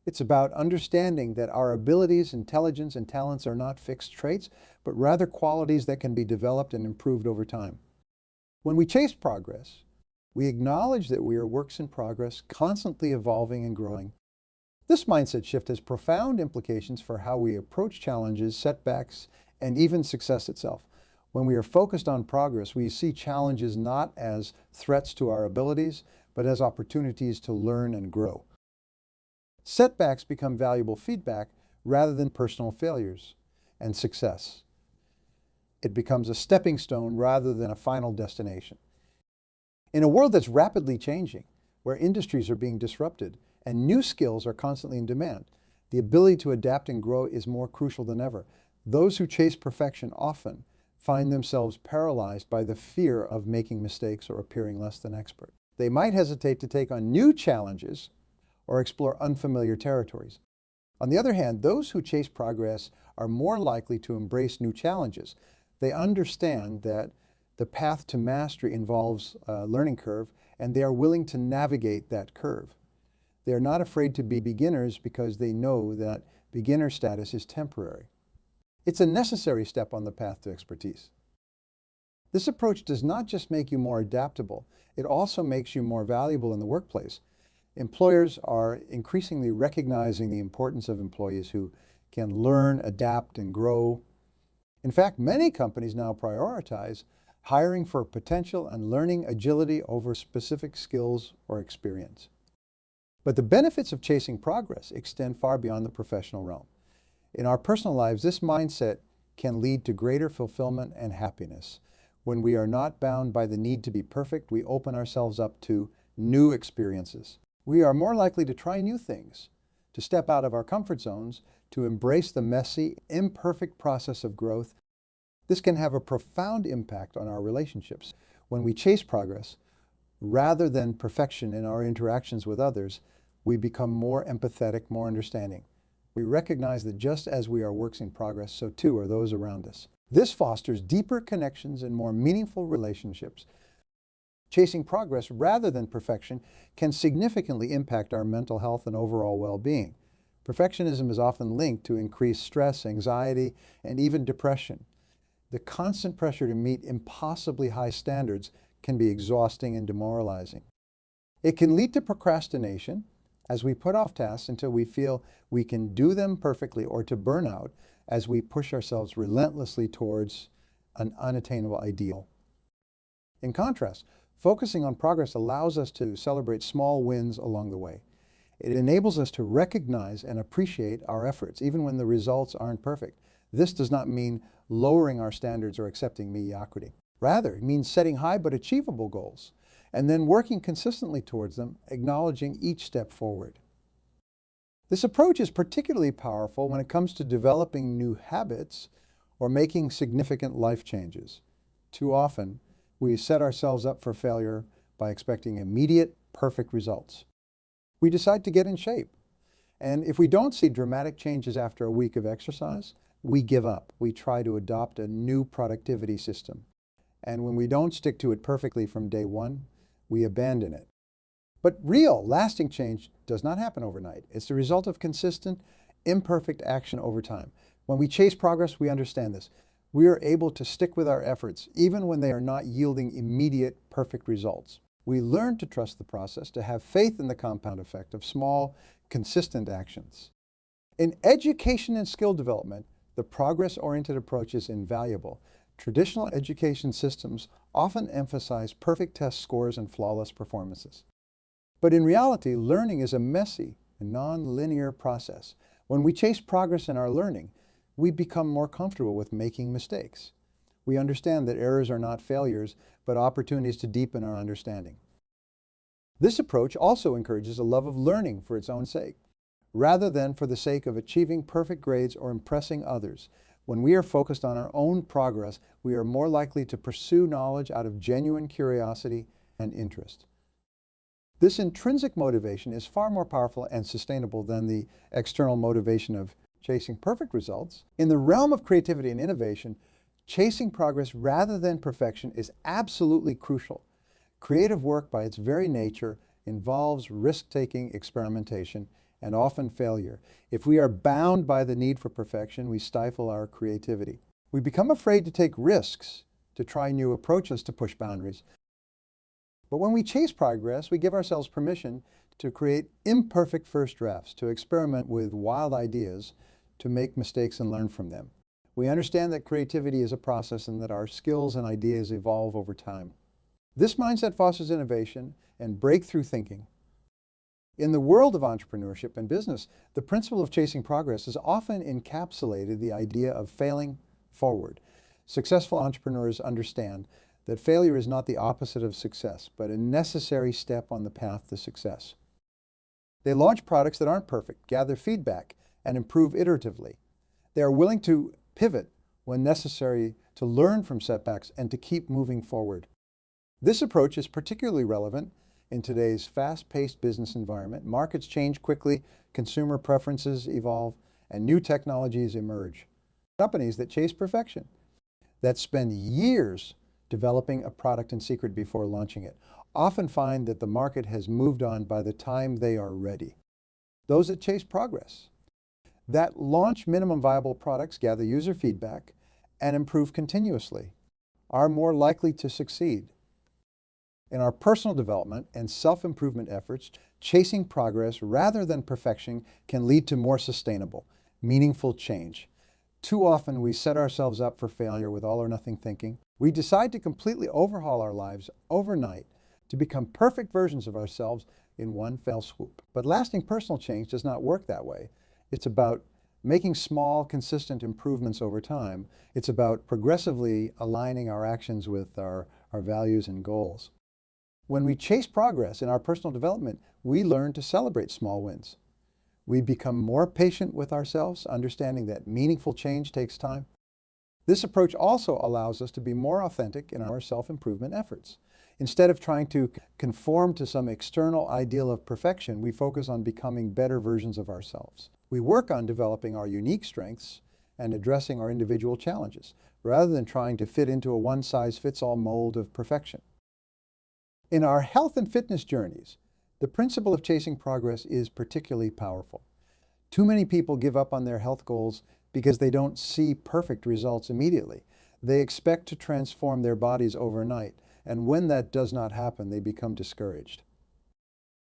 It's about understanding that our abilities, intelligence, and talents are not fixed traits, but rather qualities that can be developed and improved over time. When we chase progress, we acknowledge that we are works in progress, constantly evolving and growing. This mindset shift has profound implications for how we approach challenges, setbacks, and even success itself. When we are focused on progress, we see challenges not as threats to our abilities, but as opportunities to learn and grow. Setbacks become valuable feedback rather than personal failures and success. It becomes a stepping stone rather than a final destination. In a world that's rapidly changing, where industries are being disrupted and new skills are constantly in demand, the ability to adapt and grow is more crucial than ever. Those who chase perfection often find themselves paralyzed by the fear of making mistakes or appearing less than expert. They might hesitate to take on new challenges or explore unfamiliar territories. On the other hand, those who chase progress are more likely to embrace new challenges. They understand that the path to mastery involves a learning curve, and they are willing to navigate that curve. They are not afraid to be beginners because they know that beginner status is temporary. It's a necessary step on the path to expertise. This approach does not just make you more adaptable, it also makes you more valuable in the workplace. Employers are increasingly recognizing the importance of employees who can learn, adapt, and grow. In fact, many companies now prioritize hiring for potential and learning agility over specific skills or experience. But the benefits of chasing progress extend far beyond the professional realm. In our personal lives, this mindset can lead to greater fulfillment and happiness. When we are not bound by the need to be perfect, we open ourselves up to new experiences. We are more likely to try new things, to step out of our comfort zones, to embrace the messy, imperfect process of growth. This can have a profound impact on our relationships. When we chase progress, rather than perfection in our interactions with others, we become more empathetic, more understanding. We recognize that just as we are works in progress, so too are those around us. This fosters deeper connections and more meaningful relationships. Chasing progress rather than perfection can significantly impact our mental health and overall well-being. Perfectionism is often linked to increased stress, anxiety, and even depression. The constant pressure to meet impossibly high standards can be exhausting and demoralizing. It can lead to procrastination as we put off tasks until we feel we can do them perfectly, or to burnout as we push ourselves relentlessly towards an unattainable ideal. In contrast, focusing on progress allows us to celebrate small wins along the way. It enables us to recognize and appreciate our efforts, even when the results aren't perfect. This does not mean lowering our standards or accepting mediocrity. Rather, it means setting high but achievable goals, and then working consistently towards them, acknowledging each step forward. This approach is particularly powerful when it comes to developing new habits or making significant life changes. Too often, we set ourselves up for failure by expecting immediate, perfect results. We decide to get in shape, and if we don't see dramatic changes after a week of exercise, we give up. We try to adopt a new productivity system. And when we don't stick to it perfectly from day one, we abandon it. But real, lasting change does not happen overnight. It's the result of consistent, imperfect action over time. When we chase progress, we understand this. We are able to stick with our efforts, even when they are not yielding immediate, perfect results. We learn to trust the process, to have faith in the compound effect of small, consistent actions. In education and skill development, the progress-oriented approach is invaluable. Traditional education systems often emphasize perfect test scores and flawless performances. But in reality, learning is a messy and non-linear process. When we chase progress in our learning, we become more comfortable with making mistakes. We understand that errors are not failures, but opportunities to deepen our understanding. This approach also encourages a love of learning for its own sake, rather than for the sake of achieving perfect grades or impressing others. When we are focused on our own progress, we are more likely to pursue knowledge out of genuine curiosity and interest. This intrinsic motivation is far more powerful and sustainable than the external motivation of chasing perfect results. In the realm of creativity and innovation, chasing progress rather than perfection is absolutely crucial. Creative work, by its very nature, involves risk-taking experimentation and often failure. If we are bound by the need for perfection, we stifle our creativity. We become afraid to take risks, to try new approaches, to push boundaries. But when we chase progress, we give ourselves permission to create imperfect first drafts, to experiment with wild ideas, to make mistakes and learn from them. We understand that creativity is a process and that our skills and ideas evolve over time. This mindset fosters innovation and breakthrough thinking. In the world of entrepreneurship and business, the principle of chasing progress has often encapsulated the idea of failing forward. Successful entrepreneurs understand that failure is not the opposite of success, but a necessary step on the path to success. They launch products that aren't perfect, gather feedback, and improve iteratively. They are willing to pivot when necessary, to learn from setbacks, and to keep moving forward. This approach is particularly relevant in today's fast-paced business environment. Markets change quickly, consumer preferences evolve, and new technologies emerge. Companies that chase perfection, that spend years developing a product in secret before launching it, often find that the market has moved on by the time they are ready. Those that chase progress, that launch minimum viable products, gather user feedback, and improve continuously, are more likely to succeed. In our personal development and self-improvement efforts, chasing progress rather than perfection can lead to more sustainable, meaningful change. Too often we set ourselves up for failure with all or nothing thinking. We decide to completely overhaul our lives overnight to become perfect versions of ourselves in one fell swoop. But lasting personal change does not work that way. It's about making small, consistent improvements over time. It's about progressively aligning our actions with our values and goals. When we chase progress in our personal development, we learn to celebrate small wins. We become more patient with ourselves, understanding that meaningful change takes time. This approach also allows us to be more authentic in our self-improvement efforts. Instead of trying to conform to some external ideal of perfection, we focus on becoming better versions of ourselves. We work on developing our unique strengths and addressing our individual challenges, rather than trying to fit into a one-size-fits-all mold of perfection. In our health and fitness journeys, the principle of chasing progress is particularly powerful. Too many people give up on their health goals because they don't see perfect results immediately. They expect to transform their bodies overnight, and when that does not happen, they become discouraged.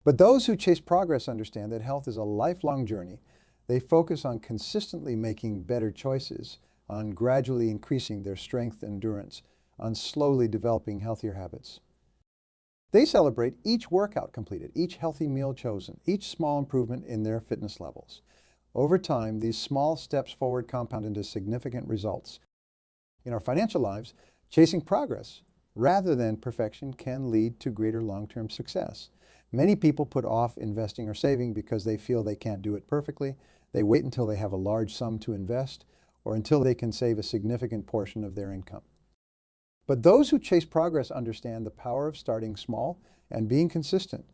But those who chase progress understand that health is a lifelong journey. They focus on consistently making better choices, on gradually increasing their strength and endurance, on slowly developing healthier habits. They celebrate each workout completed, each healthy meal chosen, each small improvement in their fitness levels. Over time, these small steps forward compound into significant results. In our financial lives, chasing progress rather than perfection can lead to greater long-term success. Many people put off investing or saving because they feel they can't do it perfectly. They wait until they have a large sum to invest or until they can save a significant portion of their income. But those who chase progress understand the power of starting small and being consistent.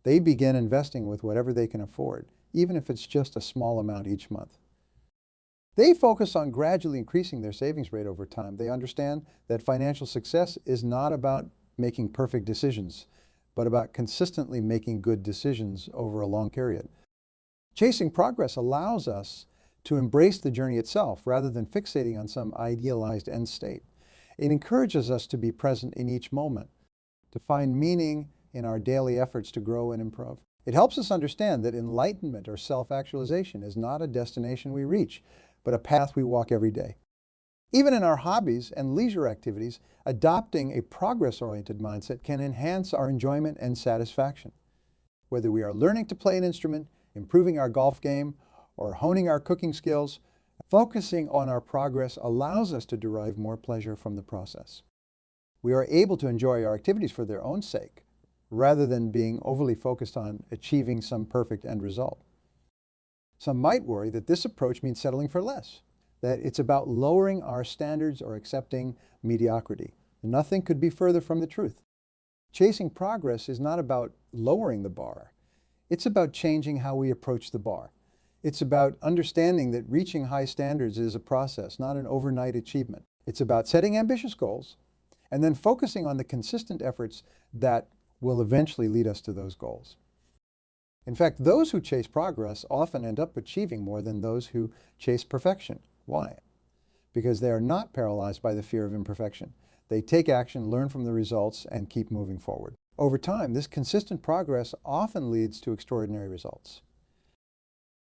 They begin investing with whatever they can afford, even if it's just a small amount each month. They focus on gradually increasing their savings rate over time. They understand that financial success is not about making perfect decisions, but about consistently making good decisions over a long period. Chasing progress allows us to embrace the journey itself rather than fixating on some idealized end state. It encourages us to be present in each moment, to find meaning in our daily efforts to grow and improve. It helps us understand that enlightenment or self-actualization is not a destination we reach, but a path we walk every day. Even in our hobbies and leisure activities, adopting a progress-oriented mindset can enhance our enjoyment and satisfaction. Whether we are learning to play an instrument, improving our golf game, or honing our cooking skills, Focusing on our progress allows us to derive more pleasure from the process. We are able to enjoy our activities for their own sake, rather than being overly focused on achieving some perfect end result. Some might worry that this approach means settling for less, that it's about lowering our standards or accepting mediocrity. Nothing could be further from the truth. Chasing progress is not about lowering the bar. It's about changing how we approach the bar. It's about understanding that reaching high standards is a process, not an overnight achievement. It's about setting ambitious goals and then focusing on the consistent efforts that will eventually lead us to those goals. In fact, those who chase progress often end up achieving more than those who chase perfection. Why? Because they are not paralyzed by the fear of imperfection. They take action, learn from the results, and keep moving forward. Over time, this consistent progress often leads to extraordinary results.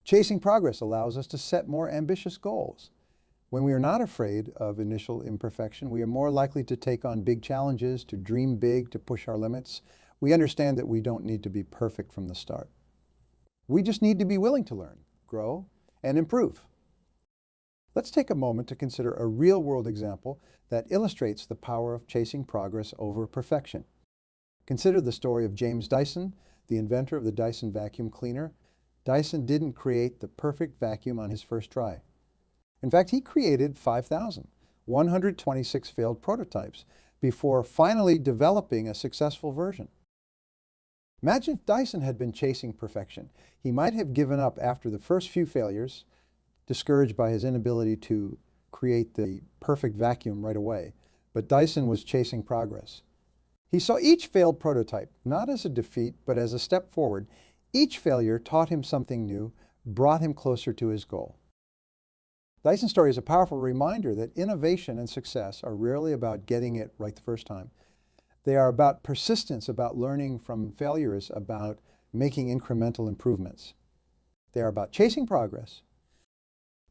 Chasing progress allows us to set more ambitious goals. When we are not afraid of initial imperfection, we are more likely to take on big challenges, to dream big, to push our limits. We understand that we don't need to be perfect from the start. We just need to be willing to learn, grow, and improve. Let's take a moment to consider a real-world example that illustrates the power of chasing progress over perfection. Consider the story of James Dyson, the inventor of the Dyson vacuum cleaner. Dyson didn't create the perfect vacuum on his first try. In fact, he created 5,126 failed prototypes before finally developing a successful version. Imagine if Dyson had been chasing perfection. He might have given up after the first few failures, discouraged by his inability to create the perfect vacuum right away. But Dyson was chasing progress. He saw each failed prototype not as a defeat, but as a step forward. Each failure taught him something new, brought him closer to his goal. Dyson's story is a powerful reminder that innovation and success are rarely about getting it right the first time. They are about persistence, about learning from failures, about making incremental improvements. They are about chasing progress.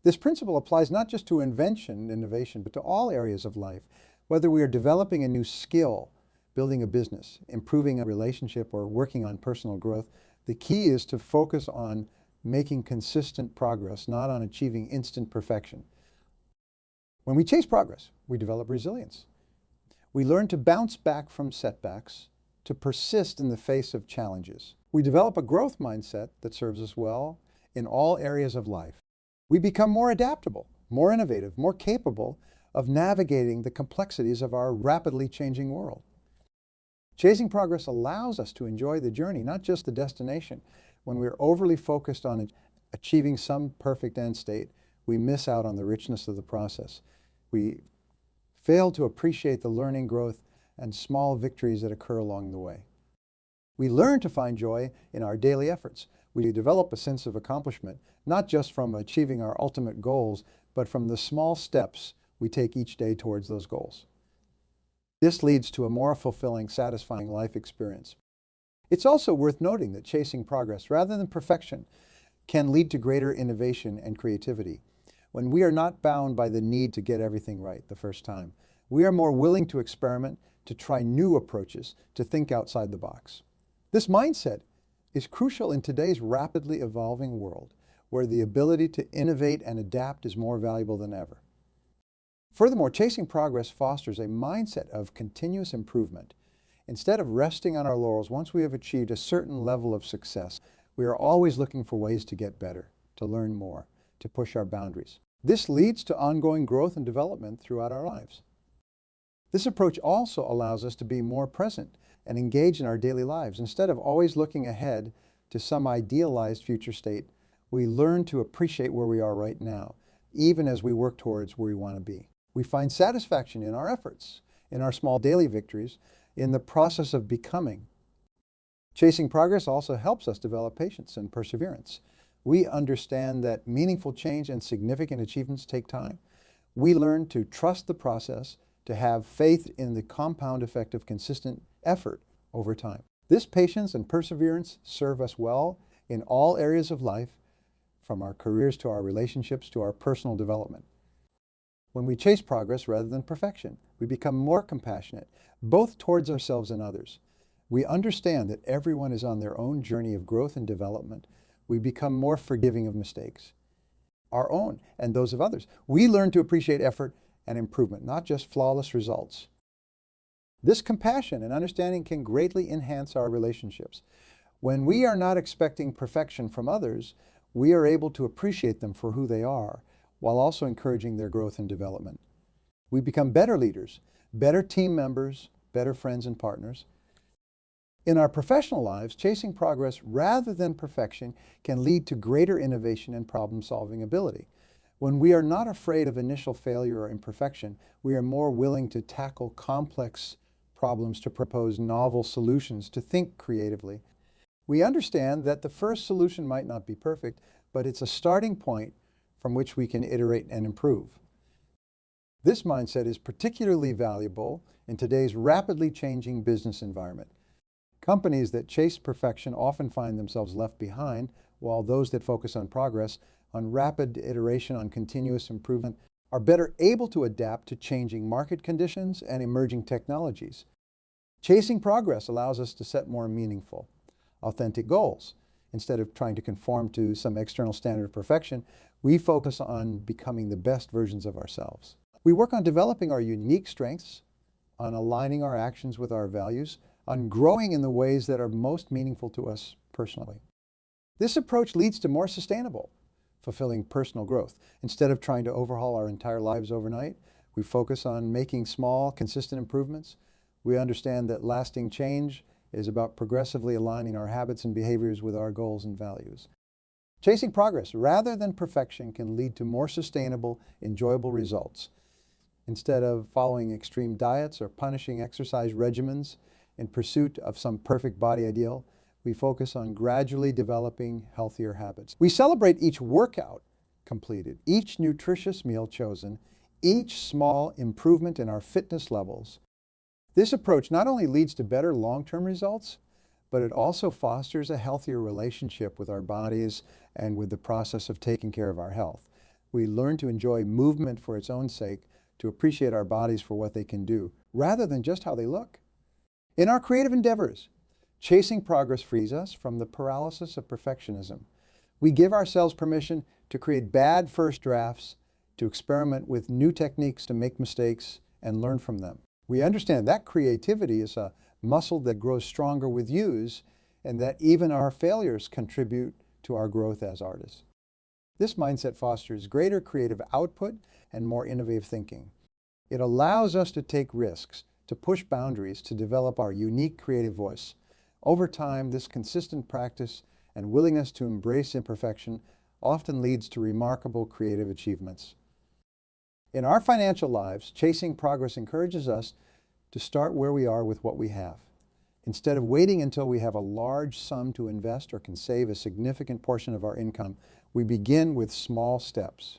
This principle applies not just to invention, innovation, but to all areas of life. Whether we are developing a new skill, building a business, improving a relationship, or working on personal growth, the key is to focus on making consistent progress, not on achieving instant perfection. When we chase progress, we develop resilience. We learn to bounce back from setbacks, to persist in the face of challenges. We develop a growth mindset that serves us well in all areas of life. We become more adaptable, more innovative, more capable of navigating the complexities of our rapidly changing world. Chasing progress allows us to enjoy the journey, not just the destination. When we're overly focused on achieving some perfect end state, we miss out on the richness of the process. We fail to appreciate the learning, growth, and small victories that occur along the way. We learn to find joy in our daily efforts. We develop a sense of accomplishment, not just from achieving our ultimate goals, but from the small steps we take each day towards those goals. This leads to a more fulfilling, satisfying life experience. It's also worth noting that chasing progress, rather than perfection, can lead to greater innovation and creativity. When we are not bound by the need to get everything right the first time, we are more willing to experiment, to try new approaches, to think outside the box. This mindset is crucial in today's rapidly evolving world, where the ability to innovate and adapt is more valuable than ever. Furthermore, chasing progress fosters a mindset of continuous improvement. Instead of resting on our laurels once we have achieved a certain level of success, we are always looking for ways to get better, to learn more, to push our boundaries. This leads to ongoing growth and development throughout our lives. This approach also allows us to be more present and engage in our daily lives. Instead of always looking ahead to some idealized future state, we learn to appreciate where we are right now, even as we work towards where we want to be. We find satisfaction in our efforts, in our small daily victories, in the process of becoming. Chasing progress also helps us develop patience and perseverance. We understand that meaningful change and significant achievements take time. We learn to trust the process, to have faith in the compound effect of consistent effort over time. This patience and perseverance serve us well in all areas of life, from our careers to our relationships to our personal development. When we chase progress rather than perfection, we become more compassionate, both towards ourselves and others. We understand that everyone is on their own journey of growth and development. We become more forgiving of mistakes. our own and those of others. We learn to appreciate effort and improvement, not just flawless results. This compassion and understanding can greatly enhance our relationships. When we are not expecting perfection from others, we are able to appreciate them for who they are, while also encouraging their growth and development. We become better leaders, better team members, better friends and partners. In our professional lives, chasing progress rather than perfection can lead to greater innovation and problem-solving ability. When we are not afraid of initial failure or imperfection, we are more willing to tackle complex problems, to propose novel solutions, to think creatively. We understand that the first solution might not be perfect, but it's a starting point from which we can iterate and improve. This mindset is particularly valuable in today's rapidly changing business environment. Companies that chase perfection often find themselves left behind, while those that focus on progress, on rapid iteration, on continuous improvement, are better able to adapt to changing market conditions and emerging technologies. Chasing progress allows us to set more meaningful, authentic goals. Instead of trying to conform to some external standard of perfection, we focus on becoming the best versions of ourselves. We work on developing our unique strengths, on aligning our actions with our values, on growing in the ways that are most meaningful to us personally. This approach leads to more sustainable, fulfilling personal growth. Instead of trying to overhaul our entire lives overnight, we focus on making small, consistent improvements. We understand that lasting change is about progressively aligning our habits and behaviors with our goals and values. Chasing progress rather than perfection can lead to more sustainable, enjoyable results. Instead of following extreme diets or punishing exercise regimens in pursuit of some perfect body ideal, we focus on gradually developing healthier habits. We celebrate each workout completed, each nutritious meal chosen, each small improvement in our fitness levels. This approach not only leads to better long-term results, but it also fosters a healthier relationship with our bodies and with the process of taking care of our health. We learn to enjoy movement for its own sake, to appreciate our bodies for what they can do, rather than just how they look. In our creative endeavors, chasing progress frees us from the paralysis of perfectionism. We give ourselves permission to create bad first drafts, to experiment with new techniques, to make mistakes, and learn from them. We understand that creativity is a muscle that grows stronger with use, and that even our failures contribute to our growth as artists. This mindset fosters greater creative output and more innovative thinking. It allows us to take risks, to push boundaries, to develop our unique creative voice. Over time, this consistent practice and willingness to embrace imperfection often leads to remarkable creative achievements. In our financial lives, chasing progress encourages us to start where we are with what we have. Instead of waiting until we have a large sum to invest or can save a significant portion of our income, we begin with small steps.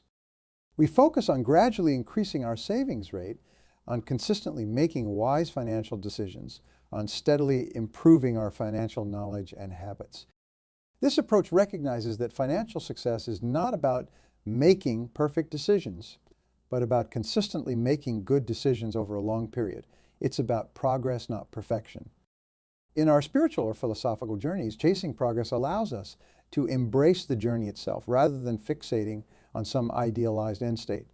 We focus on gradually increasing our savings rate, on consistently making wise financial decisions, on steadily improving our financial knowledge and habits. This approach recognizes that financial success is not about making perfect decisions, but about consistently making good decisions over a long period. It's about progress, not perfection. In our spiritual or philosophical journeys, chasing progress allows us to embrace the journey itself rather than fixating on some idealized end state.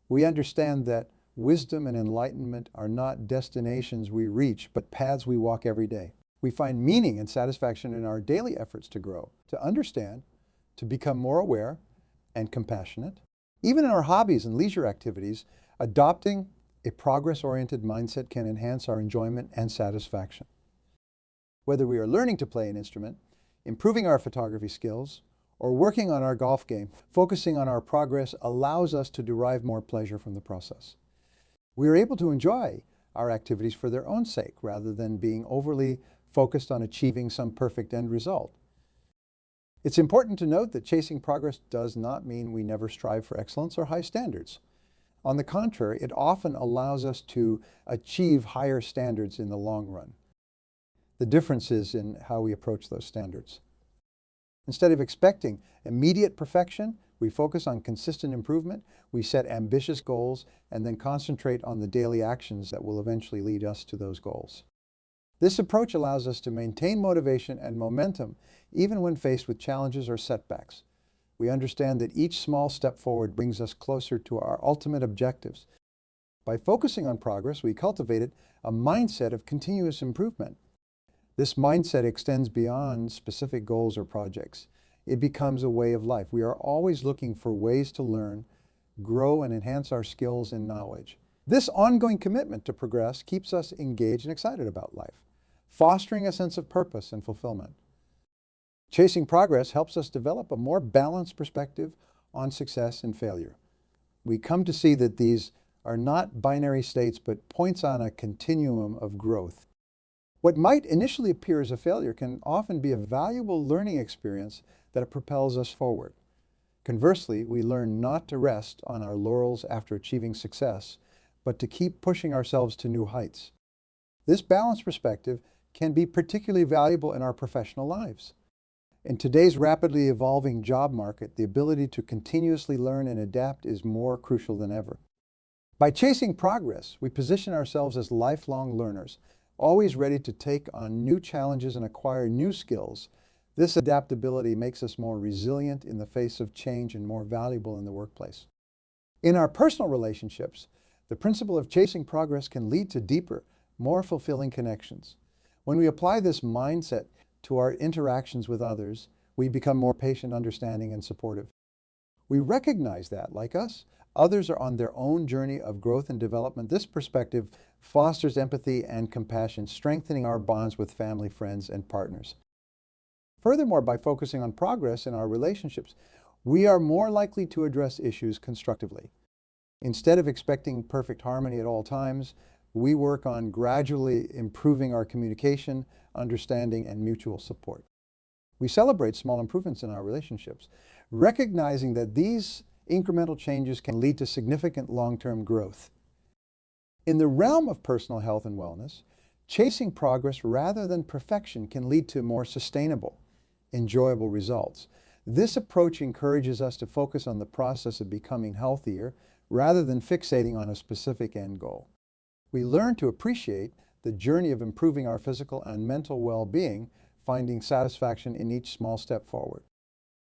We understand that wisdom and enlightenment are not destinations we reach, but paths we walk every day. We find meaning and satisfaction in our daily efforts to grow, to understand, to become more aware and compassionate. Even in our hobbies and leisure activities, adopting a progress-oriented mindset can enhance our enjoyment and satisfaction. Whether we are learning to play an instrument, improving our photography skills, or working on our golf game, focusing on our progress allows us to derive more pleasure from the process. We are able to enjoy our activities for their own sake, rather than being overly focused on achieving some perfect end result. It's important to note that chasing progress does not mean we never strive for excellence or high standards. On the contrary, it often allows us to achieve higher standards in the long run. The difference is in how we approach those standards. Instead of expecting immediate perfection, we focus on consistent improvement, we set ambitious goals, and then concentrate on the daily actions that will eventually lead us to those goals. This approach allows us to maintain motivation and momentum even when faced with challenges or setbacks. We understand that each small step forward brings us closer to our ultimate objectives. By focusing on progress, we cultivated a mindset of continuous improvement. This mindset extends beyond specific goals or projects. It becomes a way of life. We are always looking for ways to learn, grow, and enhance our skills and knowledge. This ongoing commitment to progress keeps us engaged and excited about life, fostering a sense of purpose and fulfillment. Chasing progress helps us develop a more balanced perspective on success and failure. We come to see that these are not binary states, but points on a continuum of growth. What might initially appear as a failure can often be a valuable learning experience that propels us forward. Conversely, we learn not to rest on our laurels after achieving success, but to keep pushing ourselves to new heights. This balanced perspective can be particularly valuable in our professional lives. In today's rapidly evolving job market, the ability to continuously learn and adapt is more crucial than ever. By chasing progress, we position ourselves as lifelong learners, always ready to take on new challenges and acquire new skills. This adaptability makes us more resilient in the face of change and more valuable in the workplace. In our personal relationships, the principle of chasing progress can lead to deeper, more fulfilling connections. When we apply this mindset to our interactions with others, we become more patient, understanding, and supportive. We recognize that, like us, others are on their own journey of growth and development. This perspective fosters empathy and compassion, strengthening our bonds with family, friends, and partners. Furthermore, by focusing on progress in our relationships, we are more likely to address issues constructively. Instead of expecting perfect harmony at all times, we work on gradually improving our communication, understanding, and mutual support. We celebrate small improvements in our relationships, recognizing that these incremental changes can lead to significant long-term growth. In the realm of personal health and wellness, chasing progress rather than perfection can lead to more sustainable, enjoyable results. This approach encourages us to focus on the process of becoming healthier rather than fixating on a specific end goal. We learn to appreciate the journey of improving our physical and mental well-being, finding satisfaction in each small step forward.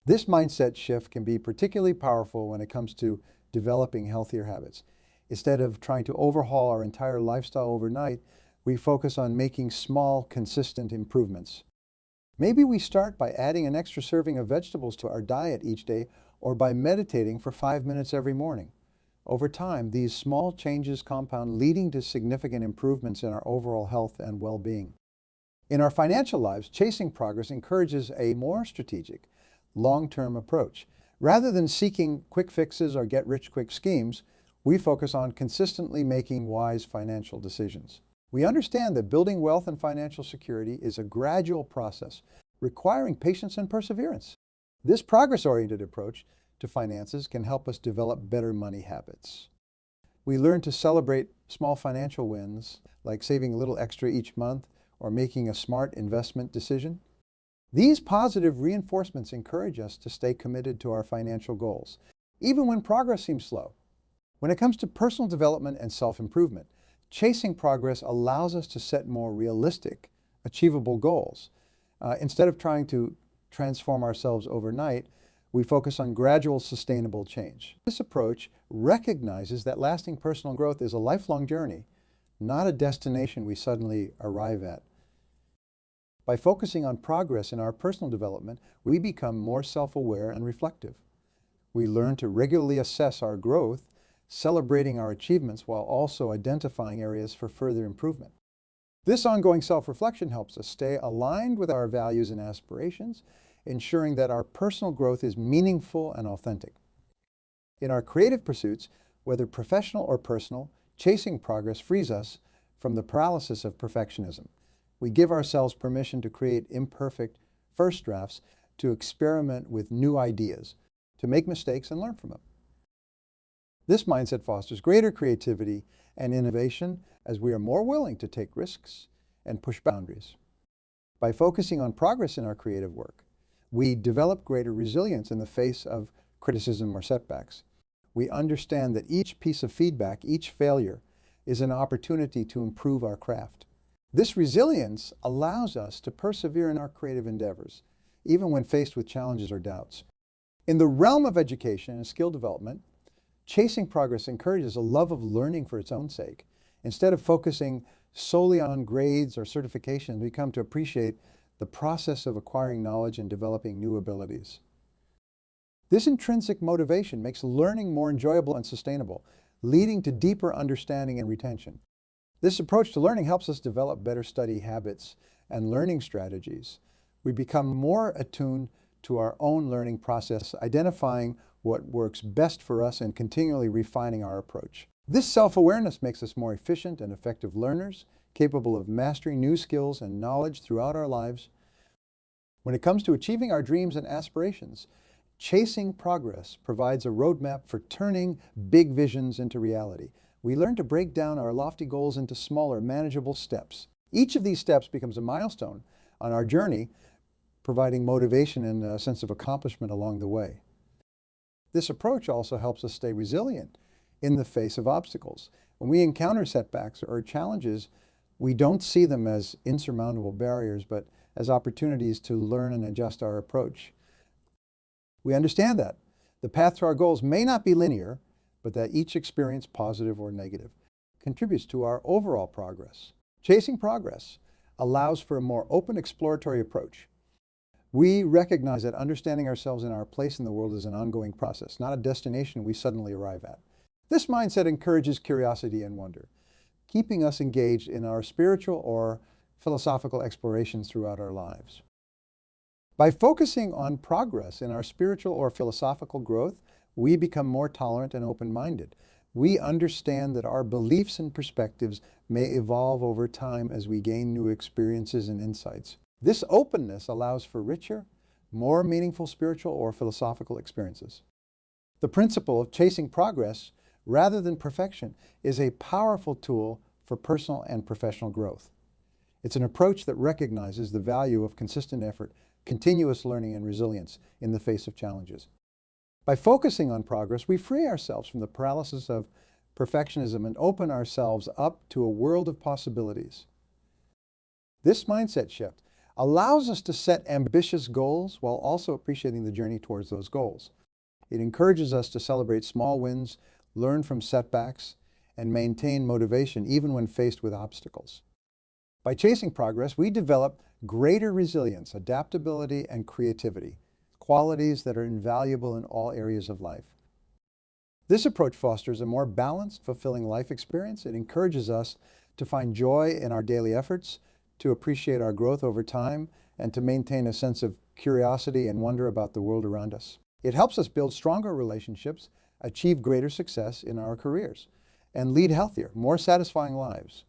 This mindset shift can be particularly powerful when it comes to developing healthier habits. Instead of trying to overhaul our entire lifestyle overnight, we focus on making small, consistent improvements. Maybe we start by adding an extra serving of vegetables to our diet each day, or by meditating for 5 minutes every morning. Over time, these small changes compound, leading to significant improvements in our overall health and well-being. In our financial lives, chasing progress encourages a more strategic, long-term approach. Rather than seeking quick fixes or get-rich-quick schemes, we focus on consistently making wise financial decisions. We understand that building wealth and financial security is a gradual process, requiring patience and perseverance. This progress-oriented approach to finances can help us develop better money habits. We learn to celebrate small financial wins, like saving a little extra each month or making a smart investment decision. These positive reinforcements encourage us to stay committed to our financial goals, even when progress seems slow. When it comes to personal development and self-improvement, chasing progress allows us to set more realistic, achievable goals. Instead of trying to transform ourselves overnight, we focus on gradual, sustainable change. This approach recognizes that lasting personal growth is a lifelong journey, not a destination we suddenly arrive at. By focusing on progress in our personal development, we become more self-aware and reflective. We learn to regularly assess our growth, celebrating our achievements while also identifying areas for further improvement. This ongoing self-reflection helps us stay aligned with our values and aspirations, ensuring that our personal growth is meaningful and authentic. In our creative pursuits, whether professional or personal, chasing progress frees us from the paralysis of perfectionism. We give ourselves permission to create imperfect first drafts, to experiment with new ideas, to make mistakes and learn from them. This mindset fosters greater creativity and innovation as we are more willing to take risks and push boundaries. By focusing on progress in our creative work, we develop greater resilience in the face of criticism or setbacks. We understand that each piece of feedback, each failure, is an opportunity to improve our craft. This resilience allows us to persevere in our creative endeavors, even when faced with challenges or doubts. In the realm of education and skill development, Chasing Progress encourages a love of learning for its own sake. Instead of focusing solely on grades or certifications, we come to appreciate the process of acquiring knowledge and developing new abilities. This intrinsic motivation makes learning more enjoyable and sustainable, leading to deeper understanding and retention. This approach to learning helps us develop better study habits and learning strategies. We become more attuned to our own learning process, identifying what works best for us and continually refining our approach. This self-awareness makes us more efficient and effective learners, capable of mastering new skills and knowledge throughout our lives. When it comes to achieving our dreams and aspirations, Chasing Progress provides a roadmap for turning big visions into reality. We learn to break down our lofty goals into smaller, manageable steps. Each of these steps becomes a milestone on our journey, providing motivation and a sense of accomplishment along the way. This approach also helps us stay resilient in the face of obstacles. When we encounter setbacks or challenges, we don't see them as insurmountable barriers, but as opportunities to learn and adjust our approach. We understand that the path to our goals may not be linear, but that each experience, positive or negative, contributes to our overall progress. Chasing Progress allows for a more open, exploratory approach. We recognize that understanding ourselves and our place in the world is an ongoing process, not a destination we suddenly arrive at. This mindset encourages curiosity and wonder, keeping us engaged in our spiritual or philosophical explorations throughout our lives. By focusing on progress in our spiritual or philosophical growth, we become more tolerant and open-minded. We understand that our beliefs and perspectives may evolve over time as we gain new experiences and insights. This openness allows for richer, more meaningful spiritual or philosophical experiences. The principle of chasing progress rather than perfection is a powerful tool for personal and professional growth. It's an approach that recognizes the value of consistent effort, continuous learning, and resilience in the face of challenges. By focusing on progress, we free ourselves from the paralysis of perfectionism and open ourselves up to a world of possibilities. This mindset shift allows us to set ambitious goals while also appreciating the journey towards those goals. It encourages us to celebrate small wins, learn from setbacks, and maintain motivation even when faced with obstacles. By chasing progress, we develop greater resilience, adaptability, and creativity, qualities that are invaluable in all areas of life. This approach fosters a more balanced, fulfilling life experience. It encourages us to find joy in our daily efforts, to appreciate our growth over time, and to maintain a sense of curiosity and wonder about the world around us. It helps us build stronger relationships, achieve greater success in our careers, and lead healthier, more satisfying lives.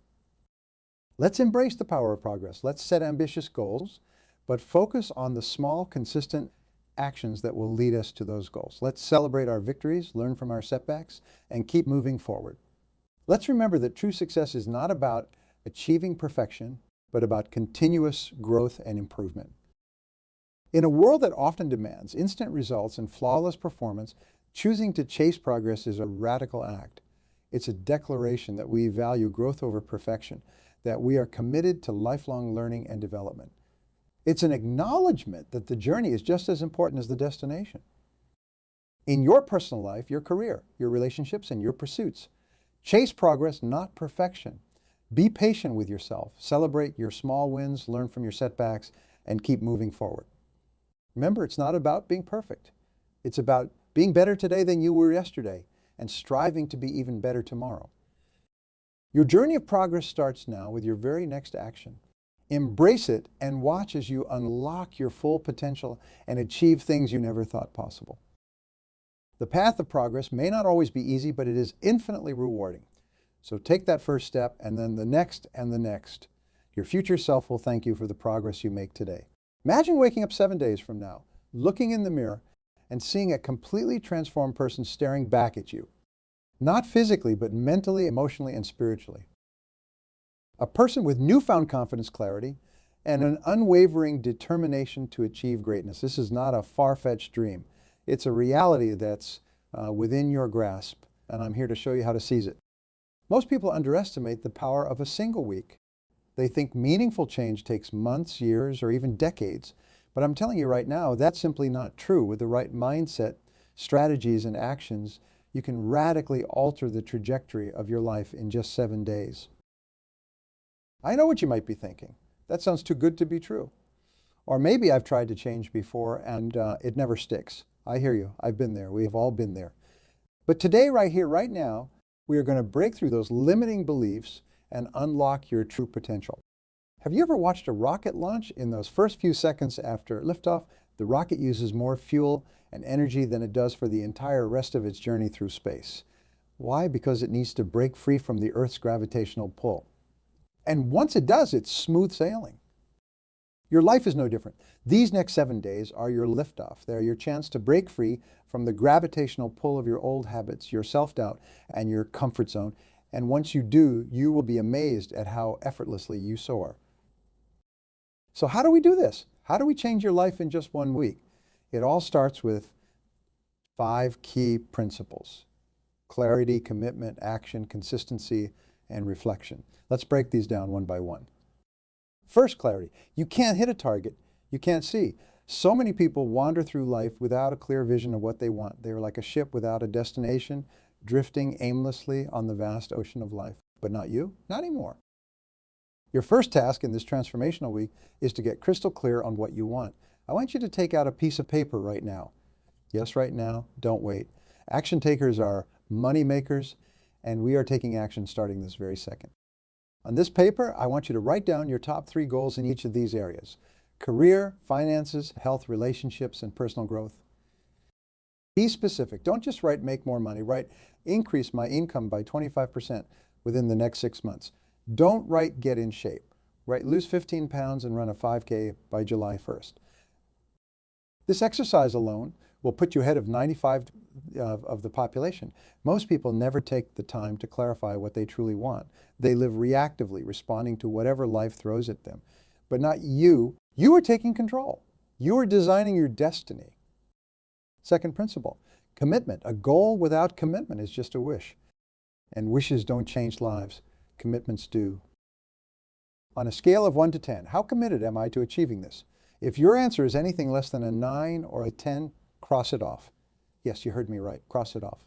Let's embrace the power of progress. Let's set ambitious goals, but focus on the small, consistent actions that will lead us to those goals. Let's celebrate our victories, learn from our setbacks, and keep moving forward. Let's remember that true success is not about achieving perfection, but about continuous growth and improvement. In a world that often demands instant results and flawless performance, choosing to chase progress is a radical act. It's a declaration that we value growth over perfection, that we are committed to lifelong learning and development. It's an acknowledgement that the journey is just as important as the destination. In your personal life, your career, your relationships, and your pursuits, chase progress, not perfection. Be patient with yourself, celebrate your small wins, learn from your setbacks, and keep moving forward. Remember, it's not about being perfect. It's about being better today than you were yesterday and striving to be even better tomorrow. Your journey of progress starts now with your very next action. Embrace it and watch as you unlock your full potential and achieve things you never thought possible. The path of progress may not always be easy, but it is infinitely rewarding. So take that first step and then the next and the next. Your future self will thank you for the progress you make today. Imagine waking up 7 days from now, looking in the mirror and seeing a completely transformed person staring back at you. Not physically, but mentally, emotionally, and spiritually. A person with newfound confidence, clarity, and an unwavering determination to achieve greatness. This is not a far-fetched dream. It's a reality that's within your grasp, and I'm here to show you how to seize it. Most people underestimate the power of a single week. They think meaningful change takes months, years, or even decades, But I'm telling you right now, that's simply not true. With the right mindset, strategies, and actions, you can radically alter the trajectory of your life in just 7 days. I know what you might be thinking. That sounds too good to be true. Or maybe I've tried to change before and it never sticks. I hear you. I've been there. We have all been there. But today, right here, right now, we are going to break through those limiting beliefs and unlock your true potential. Have you ever watched a rocket launch? In those first few seconds after liftoff, the rocket uses more fuel and energy than it does for the entire rest of its journey through space. Why? Because it needs to break free from the Earth's gravitational pull. And once it does, it's smooth sailing. Your life is no different. These next 7 days are your liftoff. They're your chance to break free from the gravitational pull of your old habits, your self-doubt, and your comfort zone. And once you do, you will be amazed at how effortlessly you soar. So how do we do this? How do we change your life in just 1 week? It all starts with 5 key principles: clarity, commitment, action, consistency, and reflection. Let's break these down one by one. First, clarity. You can't hit a target you can't see. So many people wander through life without a clear vision of what they want. They're like a ship without a destination, drifting aimlessly on the vast ocean of life. But not you, not anymore. Your first task in this transformational week is to get crystal clear on what you want. I want you to take out a piece of paper right now. Yes, right now, don't wait. Action takers are money makers, and we are taking action starting this very second. On this paper, I want you to write down your top 3 goals in each of these areas: career, finances, health, relationships, and personal growth. Be specific. Don't just write make more money. Write increase my income by 25% within the next 6 months. Don't write get in shape. Write lose 15 pounds and run a 5K by July 1st. This exercise alone will put you ahead of 95% of the population. Most people never take the time to clarify what they truly want. They live reactively, responding to whatever life throws at them. But not you. You are taking control. You are designing your destiny. Second principle, commitment. A goal without commitment is just a wish. And wishes don't change lives. Commitments do. On a scale of 1 to 10, how committed am I to achieving this? If your answer is anything less than a 9 or a 10, cross it off. Yes, you heard me right. Cross it off.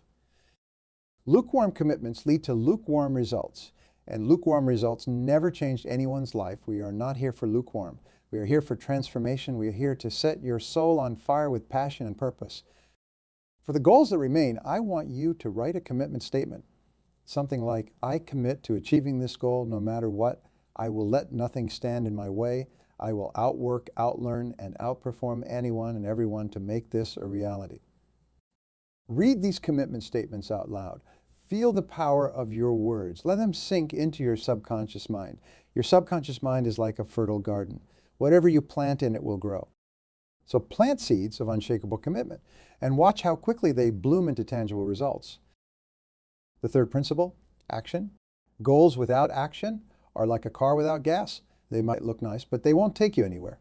Lukewarm commitments lead to lukewarm results. And lukewarm results never changed anyone's life. We are not here for lukewarm. We are here for transformation. We are here to set your soul on fire with passion and purpose. For the goals that remain, I want you to write a commitment statement. Something like, I commit to achieving this goal no matter what. I will let nothing stand in my way. I will outwork, outlearn, and outperform anyone and everyone to make this a reality. Read these commitment statements out loud. Feel the power of your words. Let them sink into your subconscious mind. Your subconscious mind is like a fertile garden. Whatever you plant in it will grow. So plant seeds of unshakable commitment and watch how quickly they bloom into tangible results. The third principle, action. Goals without action are like a car without gas. They might look nice, but they won't take you anywhere.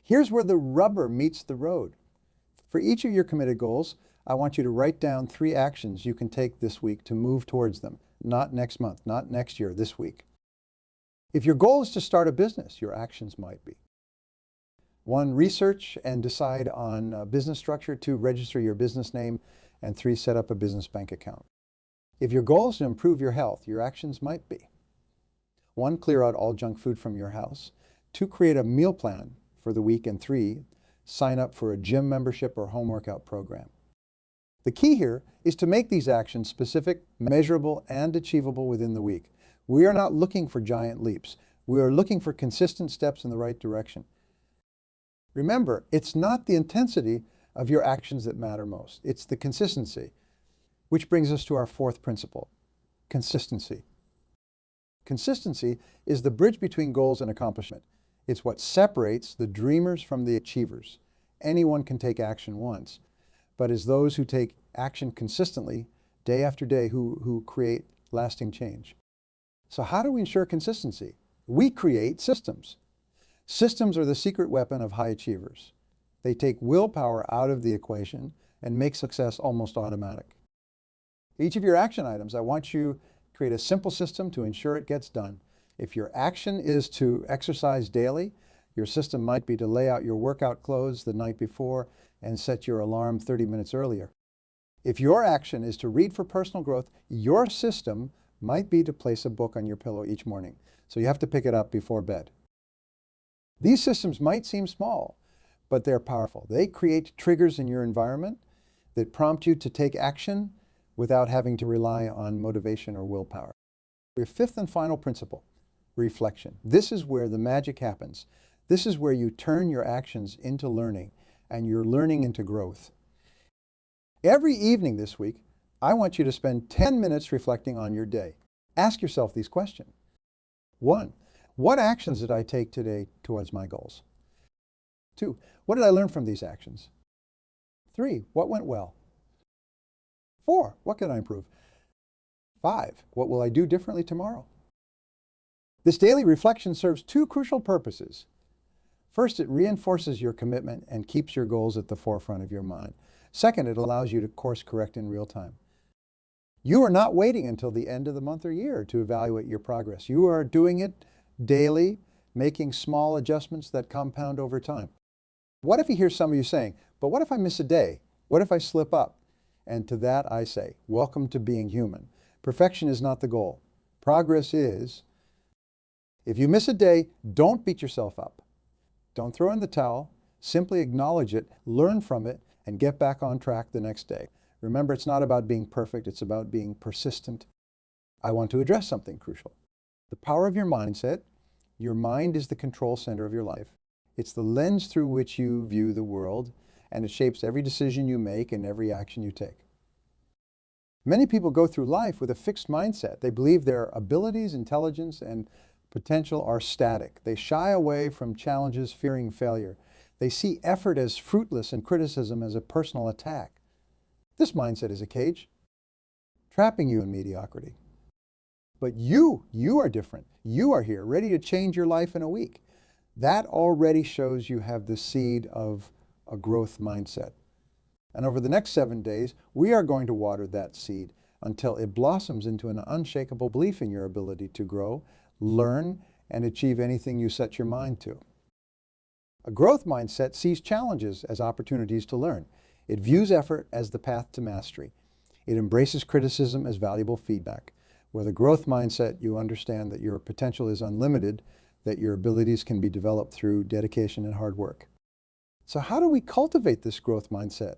Here's where the rubber meets the road. For each of your committed goals, I want you to write down 3 actions you can take this week to move towards them. Not next month, not next year, this week. If your goal is to start a business, your actions might be: 1, research and decide on business structure. 2, register your business name. And 3, set up a business bank account. If your goal is to improve your health, your actions might be: 1, clear out all junk food from your house. 2, create a meal plan for the week. And 3, sign up for a gym membership or home workout program. The key here is to make these actions specific, measurable, and achievable within the week. We are not looking for giant leaps. We are looking for consistent steps in the right direction. Remember, it's not the intensity of your actions that matter most. It's the consistency. Which brings us to our 4th principle, consistency. Consistency is the bridge between goals and accomplishment. It's what separates the dreamers from the achievers. Anyone can take action once, but it's those who take action consistently, day after day, who create lasting change. So how do we ensure consistency? We create systems. Systems are the secret weapon of high achievers. They take willpower out of the equation and make success almost automatic. Each of your action items, I want you to create a simple system to ensure it gets done. If your action is to exercise daily, Your system might be to lay out your workout clothes the night before and set your alarm 30 minutes earlier. If your action is to read for personal growth, your system might be to place a book on your pillow each morning. So you have to pick it up before bed. These systems might seem small, but they're powerful. They create triggers in your environment that prompt you to take action without having to rely on motivation or willpower. Your fifth and final principle, reflection. This is where the magic happens. This is where you turn your actions into learning and your learning into growth. Every evening this week, I want you to spend 10 minutes reflecting on your day. Ask yourself these questions. 1, what actions did I take today towards my goals? 2, what did I learn from these actions? 3, what went well? 4, what can I improve? 5, what will I do differently tomorrow? This daily reflection serves 2 crucial purposes. First, it reinforces your commitment and keeps your goals at the forefront of your mind. Second, it allows you to course correct in real time. You are not waiting until the end of the month or year to evaluate your progress. You are doing it daily, making small adjustments that compound over time. What if you hear some of you saying, but what if I miss a day? What if I slip up? And to that I say, welcome to being human. Perfection is not the goal. Progress is. If you miss a day, don't beat yourself up. Don't throw in the towel. Simply acknowledge it, learn from it, and get back on track the next day. Remember, it's not about being perfect, it's about being persistent. I want to address something crucial. The power of your mindset. Your mind is the control center of your life. It's the lens through which you view the world, and it shapes every decision you make and every action you take. Many people go through life with a fixed mindset. They believe their abilities, intelligence, and potential are static. They shy away from challenges, fearing failure. They see effort as fruitless and criticism as a personal attack. This mindset is a cage, trapping you in mediocrity. But you are different. You are here, ready to change your life in a week. That already shows you have the seed of a growth mindset. And over the next 7 days, we are going to water that seed until it blossoms into an unshakable belief in your ability to grow, learn, and achieve anything you set your mind to. A growth mindset sees challenges as opportunities to learn. It views effort as the path to mastery. It embraces criticism as valuable feedback. With a growth mindset, you understand that your potential is unlimited, that your abilities can be developed through dedication and hard work. So how do we cultivate this growth mindset?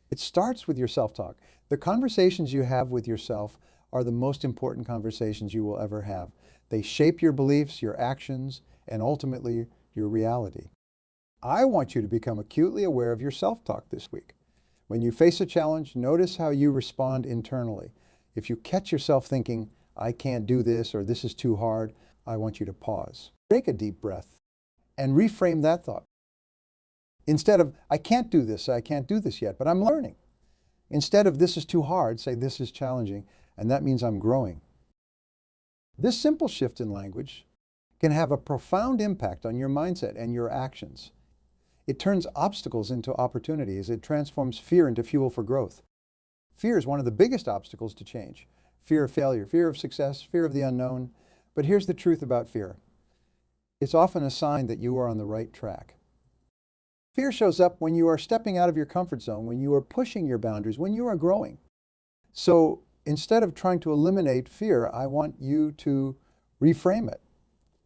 It starts with your self-talk. The conversations you have with yourself are the most important conversations you will ever have. They shape your beliefs, your actions, and ultimately your reality. I want you to become acutely aware of your self-talk this week. When you face a challenge, notice how you respond internally. If you catch yourself thinking, I can't do this, or this is too hard, I want you to pause. Take a deep breath and reframe that thought. Instead of, I can't do this yet, but I'm learning. Instead of, this is too hard, say, this is challenging, and that means I'm growing. This simple shift in language can have a profound impact on your mindset and your actions. It turns obstacles into opportunities. It transforms fear into fuel for growth. Fear is one of the biggest obstacles to change. Fear of failure, fear of success, fear of the unknown. But here's the truth about fear. It's often a sign that you are on the right track. Fear shows up when you are stepping out of your comfort zone, when you are pushing your boundaries, when you are growing. So instead of trying to eliminate fear, I want you to reframe it.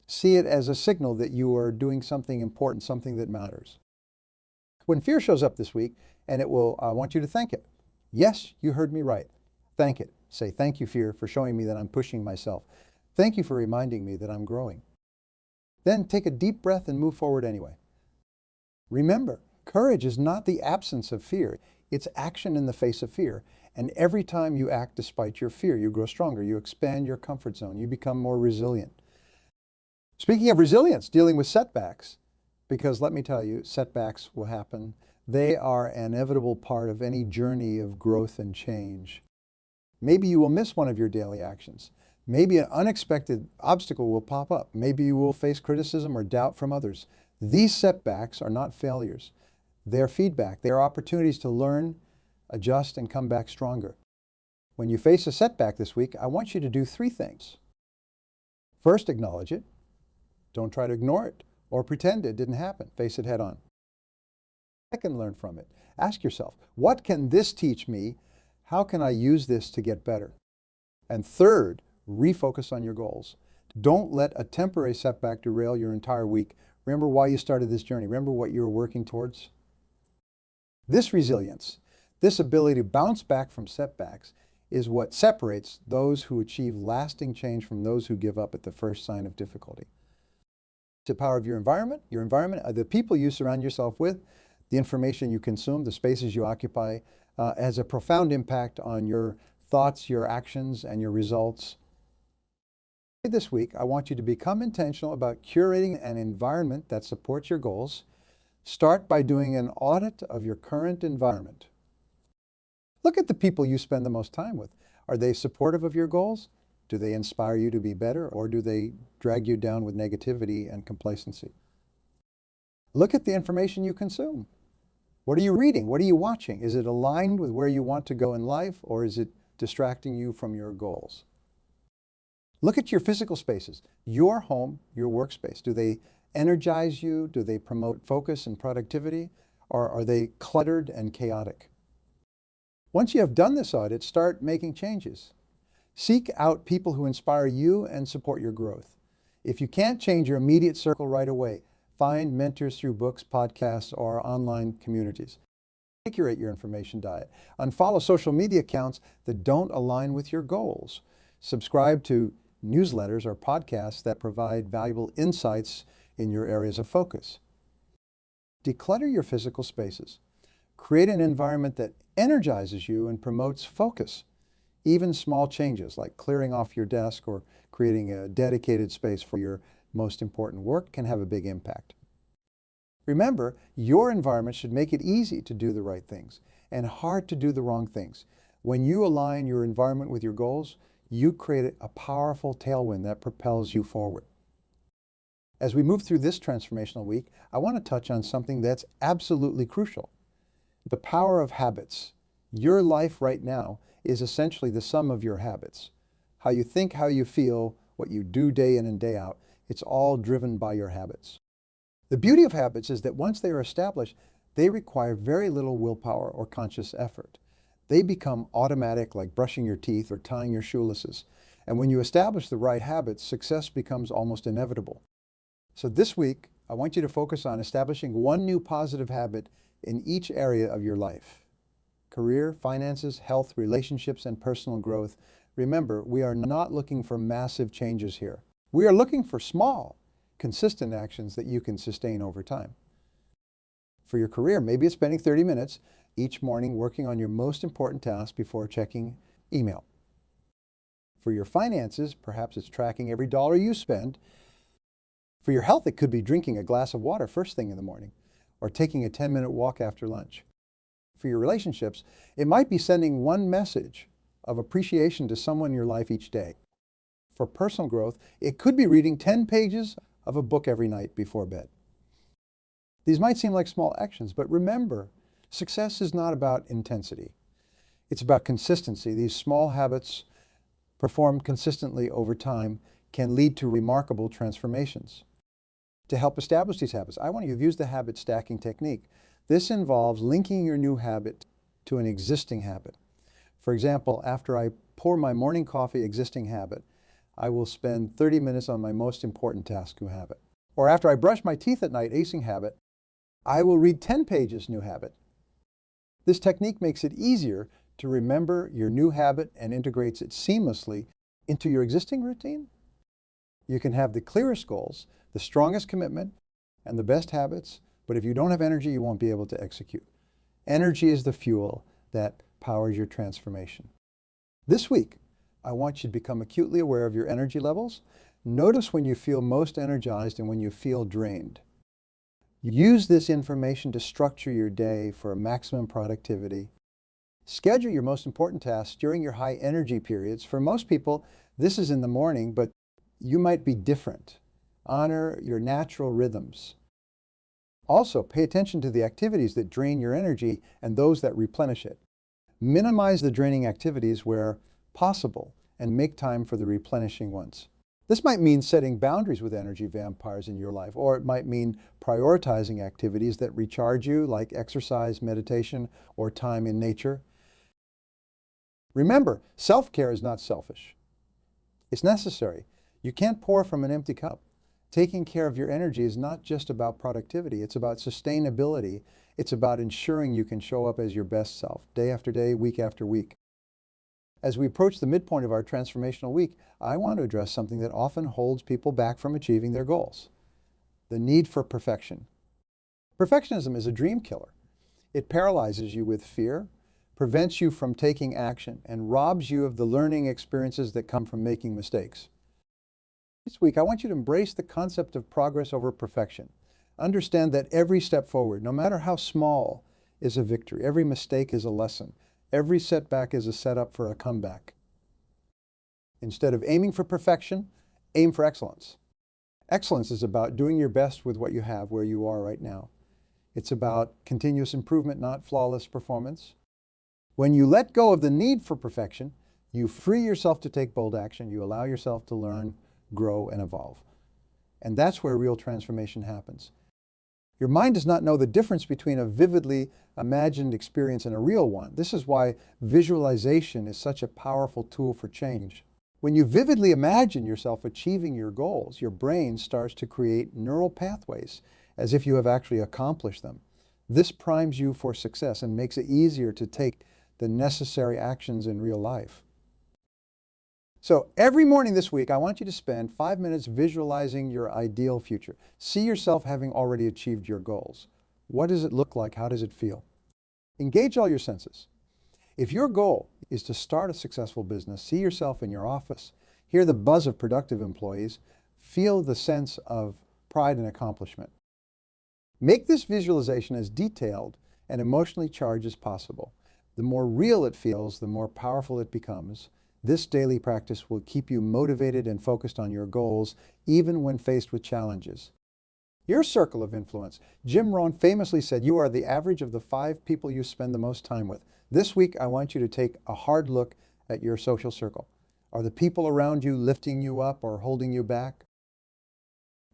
See it as a signal that you are doing something important, something that matters. When fear shows up this week, and I want you to thank it. Yes, you heard me right. Thank it. Say, thank you, fear, for showing me that I'm pushing myself. Thank you for reminding me that I'm growing. Then take a deep breath and move forward anyway. Remember, courage is not the absence of fear. It's action in the face of fear. And every time you act despite your fear, you grow stronger. You expand your comfort zone. You become more resilient. Speaking of resilience, dealing with setbacks, because let me tell you, setbacks will happen. They are an inevitable part of any journey of growth and change. Maybe you will miss one of your daily actions. Maybe an unexpected obstacle will pop up. Maybe you will face criticism or doubt from others. These setbacks are not failures. They're feedback. They are opportunities to learn, adjust, and come back stronger. When you face a setback this week, I want you to do 3 things. First, acknowledge it. Don't try to ignore it or pretend it didn't happen. Face it head on. I can learn from it. Ask yourself, what can this teach me? How can I use this to get better? And third, refocus on your goals. Don't let a temporary setback derail your entire week. Remember why you started this journey. Remember what you're working towards. This resilience, this ability to bounce back from setbacks, is what separates those who achieve lasting change from those who give up at the first sign of difficulty. The power of your environment, the people you surround yourself with, the information you consume, the spaces you occupy, has a profound impact on your thoughts, your actions, and your results. This week, I want you to become intentional about curating an environment that supports your goals. Start by doing an audit of your current environment. Look at the people you spend the most time with. Are they supportive of your goals? Do they inspire you to be better, or do they drag you down with negativity and complacency? Look at the information you consume. What are you reading? What are you watching? Is it aligned with where you want to go in life, or is it distracting you from your goals? Look at your physical spaces, your home, your workspace. Do they energize you? Do they promote focus and productivity? Or are they cluttered and chaotic? Once you have done this audit, start making changes. Seek out people who inspire you and support your growth. If you can't change your immediate circle right away, find mentors through books, podcasts, or online communities. Curate your information diet. Unfollow social media accounts that don't align with your goals. Subscribe to newsletters or podcasts that provide valuable insights in your areas of focus. Declutter your physical spaces. Create an environment that energizes you and promotes focus. Even small changes like clearing off your desk or creating a dedicated space for your most important work can have a big impact. Remember, your environment should make it easy to do the right things and hard to do the wrong things. When you align your environment with your goals, you create a powerful tailwind that propels you forward. As we move through this transformational week, I want to touch on something that's absolutely crucial: the power of habits. Your life right now is essentially the sum of your habits. How you think, how you feel, what you do day in and day out, it's all driven by your habits. The beauty of habits is that once they are established, they require very little willpower or conscious effort. They become automatic, like brushing your teeth or tying your shoelaces. And when you establish the right habits, success becomes almost inevitable. So this week, I want you to focus on establishing one new positive habit in each area of your life: career, finances, health, relationships, and personal growth. Remember, we are not looking for massive changes here. We are looking for small, consistent actions that you can sustain over time. For your career, maybe it's spending 30 minutes each morning working on your most important task before checking email. For your finances, perhaps it's tracking every dollar you spend. For your health, it could be drinking a glass of water first thing in the morning or taking a 10-minute walk after lunch. For your relationships, it might be sending one message of appreciation to someone in your life each day. For personal growth, it could be reading 10 pages of a book every night before bed. These might seem like small actions, but remember, success is not about intensity. It's about consistency. These small habits performed consistently over time can lead to remarkable transformations. To help establish these habits, I want you to use the habit stacking technique. This involves linking your new habit to an existing habit. For example, after I pour my morning coffee, existing habit, I will spend 30 minutes on my most important task, new habit. Or after I brush my teeth at night, acing habit, I will read 10 pages, new habit. This technique makes it easier to remember your new habit and integrates it seamlessly into your existing routine. You can have the clearest goals, the strongest commitment, and the best habits, but if you don't have energy, you won't be able to execute. Energy is the fuel that powers your transformation. This week, I want you to become acutely aware of your energy levels. Notice when you feel most energized and when you feel drained. Use this information to structure your day for maximum productivity. Schedule your most important tasks during your high energy periods. For most people, this is in the morning, but you might be different. Honor your natural rhythms. Also, pay attention to the activities that drain your energy and those that replenish it. Minimize the draining activities where possible and make time for the replenishing ones. This might mean setting boundaries with energy vampires in your life, or it might mean prioritizing activities that recharge you, like exercise, meditation, or time in nature. Remember, self-care is not selfish. It's necessary. You can't pour from an empty cup. Taking care of your energy is not just about productivity. It's about sustainability. It's about ensuring you can show up as your best self, day after day, week after week. As we approach the midpoint of our transformational week, I want to address something that often holds people back from achieving their goals: the need for perfection. Perfectionism is a dream killer. It paralyzes you with fear, prevents you from taking action, and robs you of the learning experiences that come from making mistakes. This week, I want you to embrace the concept of progress over perfection. Understand that every step forward, no matter how small, is a victory. Every mistake is a lesson. Every setback is a setup for a comeback. Instead of aiming for perfection, aim for excellence. Excellence is about doing your best with what you have where you are right now. It's about continuous improvement, not flawless performance. When you let go of the need for perfection, you free yourself to take bold action. You allow yourself to learn, grow, and evolve. And that's where real transformation happens. Your mind does not know the difference between a vividly imagined experience and a real one. This is why visualization is such a powerful tool for change. When you vividly imagine yourself achieving your goals, your brain starts to create neural pathways as if you have actually accomplished them. This primes you for success and makes it easier to take the necessary actions in real life. So every morning this week, I want you to spend 5 minutes visualizing your ideal future. See yourself having already achieved your goals. What does it look like? How does it feel? Engage all your senses. If your goal is to start a successful business, see yourself in your office, hear the buzz of productive employees, feel the sense of pride and accomplishment. Make this visualization as detailed and emotionally charged as possible. The more real it feels, the more powerful it becomes. This daily practice will keep you motivated and focused on your goals, even when faced with challenges. Your circle of influence. Jim Rohn famously said, you are the average of the 5 people you spend the most time with. This week, I want you to take a hard look at your social circle. Are the people around you lifting you up or holding you back?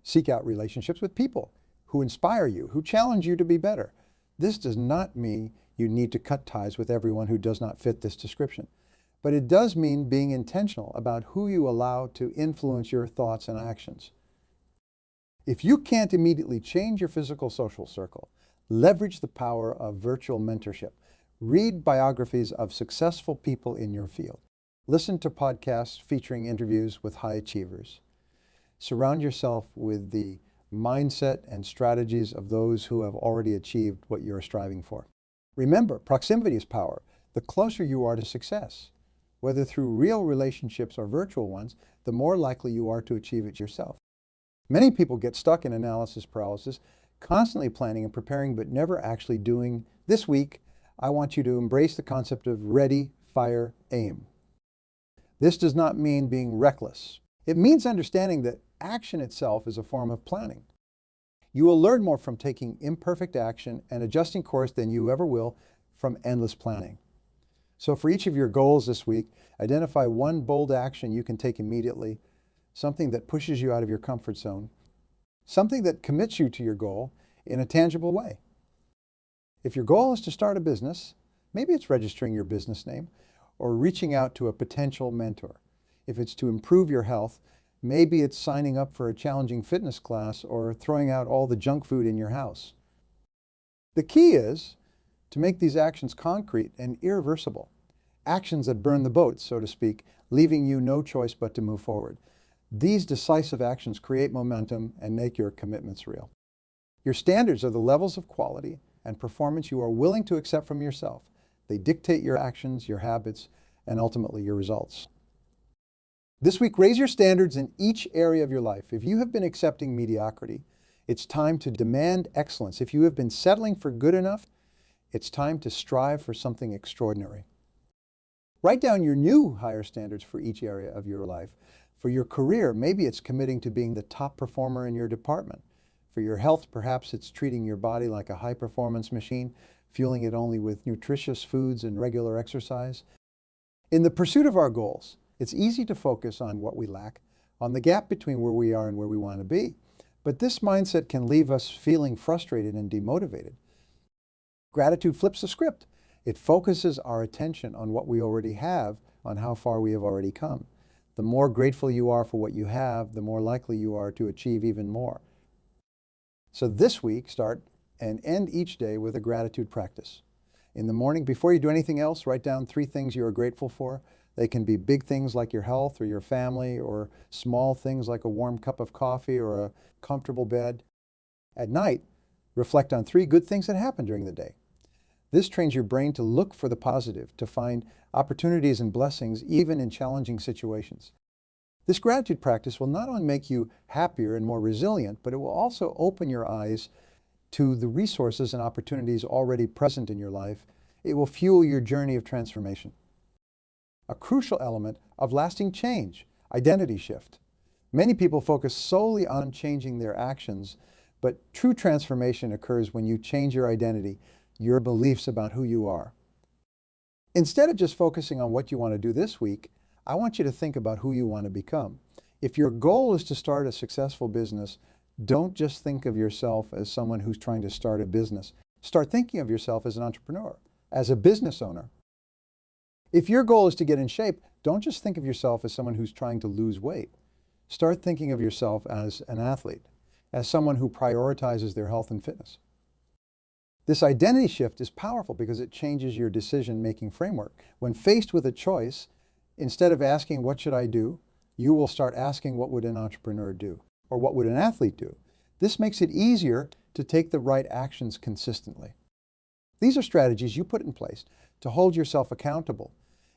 Seek out relationships with people who inspire you, who challenge you to be better. This does not mean you need to cut ties with everyone who does not fit this description. But it does mean being intentional about who you allow to influence your thoughts and actions. If you can't immediately change your physical social circle, leverage the power of virtual mentorship. Read biographies of successful people in your field. Listen to podcasts featuring interviews with high achievers. Surround yourself with the mindset and strategies of those who have already achieved what you're striving for. Remember, proximity is power. The closer you are to success, whether through real relationships or virtual ones, the more likely you are to achieve it yourself. Many people get stuck in analysis paralysis, constantly planning and preparing, but never actually doing. This week, I want you to embrace the concept of ready, fire, aim. This does not mean being reckless. It means understanding that action itself is a form of planning. You will learn more from taking imperfect action and adjusting course than you ever will from endless planning. So for each of your goals this week, identify one bold action you can take immediately, something that pushes you out of your comfort zone, something that commits you to your goal in a tangible way. If your goal is to start a business, maybe it's registering your business name or reaching out to a potential mentor. If it's to improve your health, maybe it's signing up for a challenging fitness class or throwing out all the junk food in your house. The key is to make these actions concrete and irreversible. Actions that burn the boats, so to speak, leaving you no choice but to move forward. These decisive actions create momentum and make your commitments real. Your standards are the levels of quality and performance you are willing to accept from yourself. They dictate your actions, your habits, and ultimately your results. This week, raise your standards in each area of your life. If you have been accepting mediocrity, it's time to demand excellence. If you have been settling for good enough, it's time to strive for something extraordinary. Write down your new higher standards for each area of your life. For your career, maybe it's committing to being the top performer in your department. For your health, perhaps it's treating your body like a high-performance machine, fueling it only with nutritious foods and regular exercise. In the pursuit of our goals, it's easy to focus on what we lack, on the gap between where we are and where we want to be. But this mindset can leave us feeling frustrated and demotivated. Gratitude flips the script. It focuses our attention on what we already have, on how far we have already come. The more grateful you are for what you have, the more likely you are to achieve even more. So this week, start and end each day with a gratitude practice. In the morning, before you do anything else, write down 3 things you are grateful for. They can be big things like your health or your family, or small things like a warm cup of coffee or a comfortable bed. At night, reflect on 3 good things that happened during the day. This trains your brain to look for the positive, to find opportunities and blessings even in challenging situations. This gratitude practice will not only make you happier and more resilient, but it will also open your eyes to the resources and opportunities already present in your life. It will fuel your journey of transformation. A crucial element of lasting change, identity shift. Many people focus solely on changing their actions, but true transformation occurs when you change your identity, your beliefs about who you are. Instead of just focusing on what you want to do this week, I want you to think about who you want to become. If your goal is to start a successful business, don't just think of yourself as someone who's trying to start a business. Start thinking of yourself as an entrepreneur, as a business owner. If your goal is to get in shape, don't just think of yourself as someone who's trying to lose weight. Start thinking of yourself as an athlete, as someone who prioritizes their health and fitness. This identity shift is powerful because it changes your decision-making framework. When faced with a choice, instead of asking, what should I do? You will start asking, what would an entrepreneur do? Or what would an athlete do? This makes it easier to take the right actions consistently. These are strategies you put in place to hold yourself accountable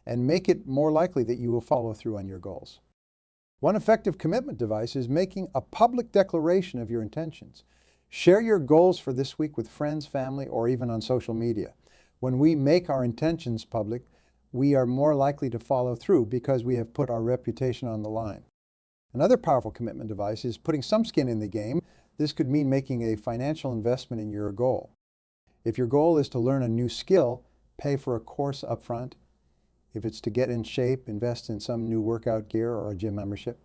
and make it more likely that you will follow through on your goals. One effective commitment device is making a public declaration of your intentions. Share your goals for this week with friends, family, or even on social media. When we make our intentions public, we are more likely to follow through because we have put our reputation on the line. Another powerful commitment device is putting some skin in the game. This could mean making a financial investment in your goal. If your goal is to learn a new skill, pay for a course up front. If it's to get in shape, invest in some new workout gear or a gym membership.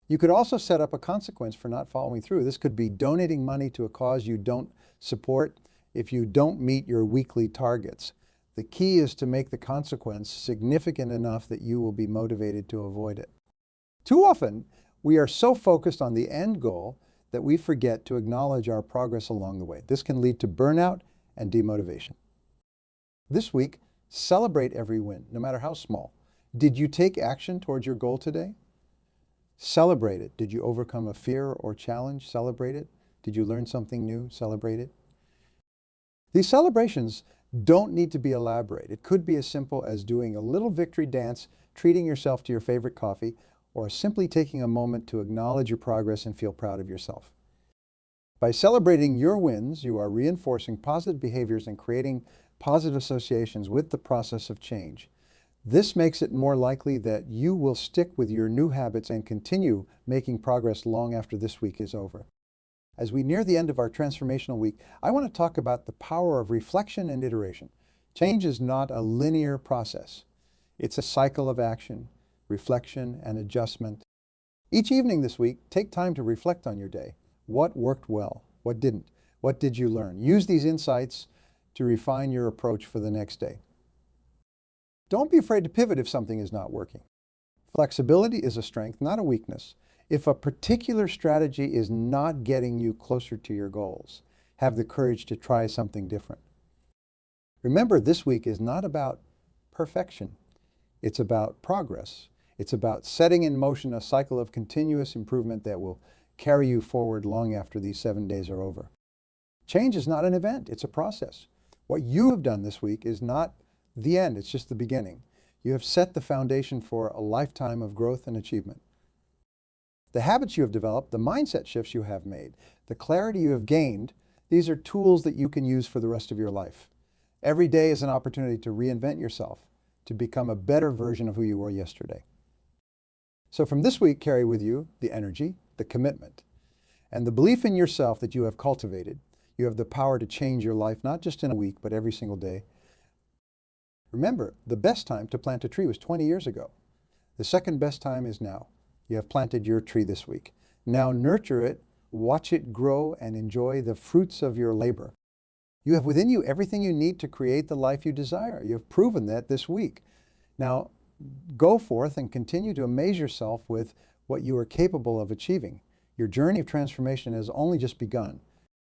You could also set up a consequence for not following through. This could be donating money to a cause you don't support if you don't meet your weekly targets. The key is to make the consequence significant enough that you will be motivated to avoid it. Too often, we are so focused on the end goal that we forget to acknowledge our progress along the way. This can lead to burnout and demotivation. This week, celebrate every win, no matter how small. Did you take action towards your goal today? Celebrate it. Did you overcome a fear or challenge? Celebrate it. Did you learn something new? Celebrate it. These celebrations don't need to be elaborate. It could be as simple as doing a little victory dance, treating yourself to your favorite coffee, or simply taking a moment to acknowledge your progress and feel proud of yourself. By celebrating your wins, you are reinforcing positive behaviors and creating positive associations with the process of change. This makes it more likely that you will stick with your new habits and continue making progress long after this week is over. As we near the end of our transformational week, I want to talk about the power of reflection and iteration. Change is not a linear process. It's a cycle of action, reflection, and adjustment. Each evening this week, take time to reflect on your day. What worked well? What didn't? What did you learn? Use these insights to refine your approach for the next day. Don't be afraid to pivot if something is not working. Flexibility is a strength, not a weakness. If a particular strategy is not getting you closer to your goals, have the courage to try something different. Remember, this week is not about perfection. It's about progress. It's about setting in motion a cycle of continuous improvement that will carry you forward long after these 7 days are over. Change is not an event, it's a process. What you have done this week is not the end, it's just the beginning. You have set the foundation for a lifetime of growth and achievement. The habits you have developed, the mindset shifts you have made, the clarity you have gained, these are tools that you can use for the rest of your life. Every day is an opportunity to reinvent yourself, to become a better version of who you were yesterday. So from this week, carry with you the energy, the commitment, and the belief in yourself that you have cultivated. You have the power to change your life, not just in a week, but every single day. Remember, the best time to plant a tree was 20 years ago. The second best time is now. You have planted your tree this week. Now nurture it, watch it grow, and enjoy the fruits of your labor. You have within you everything you need to create the life you desire. You have proven that this week. Now, go forth and continue to amaze yourself with what you are capable of achieving. Your journey of transformation has only just begun.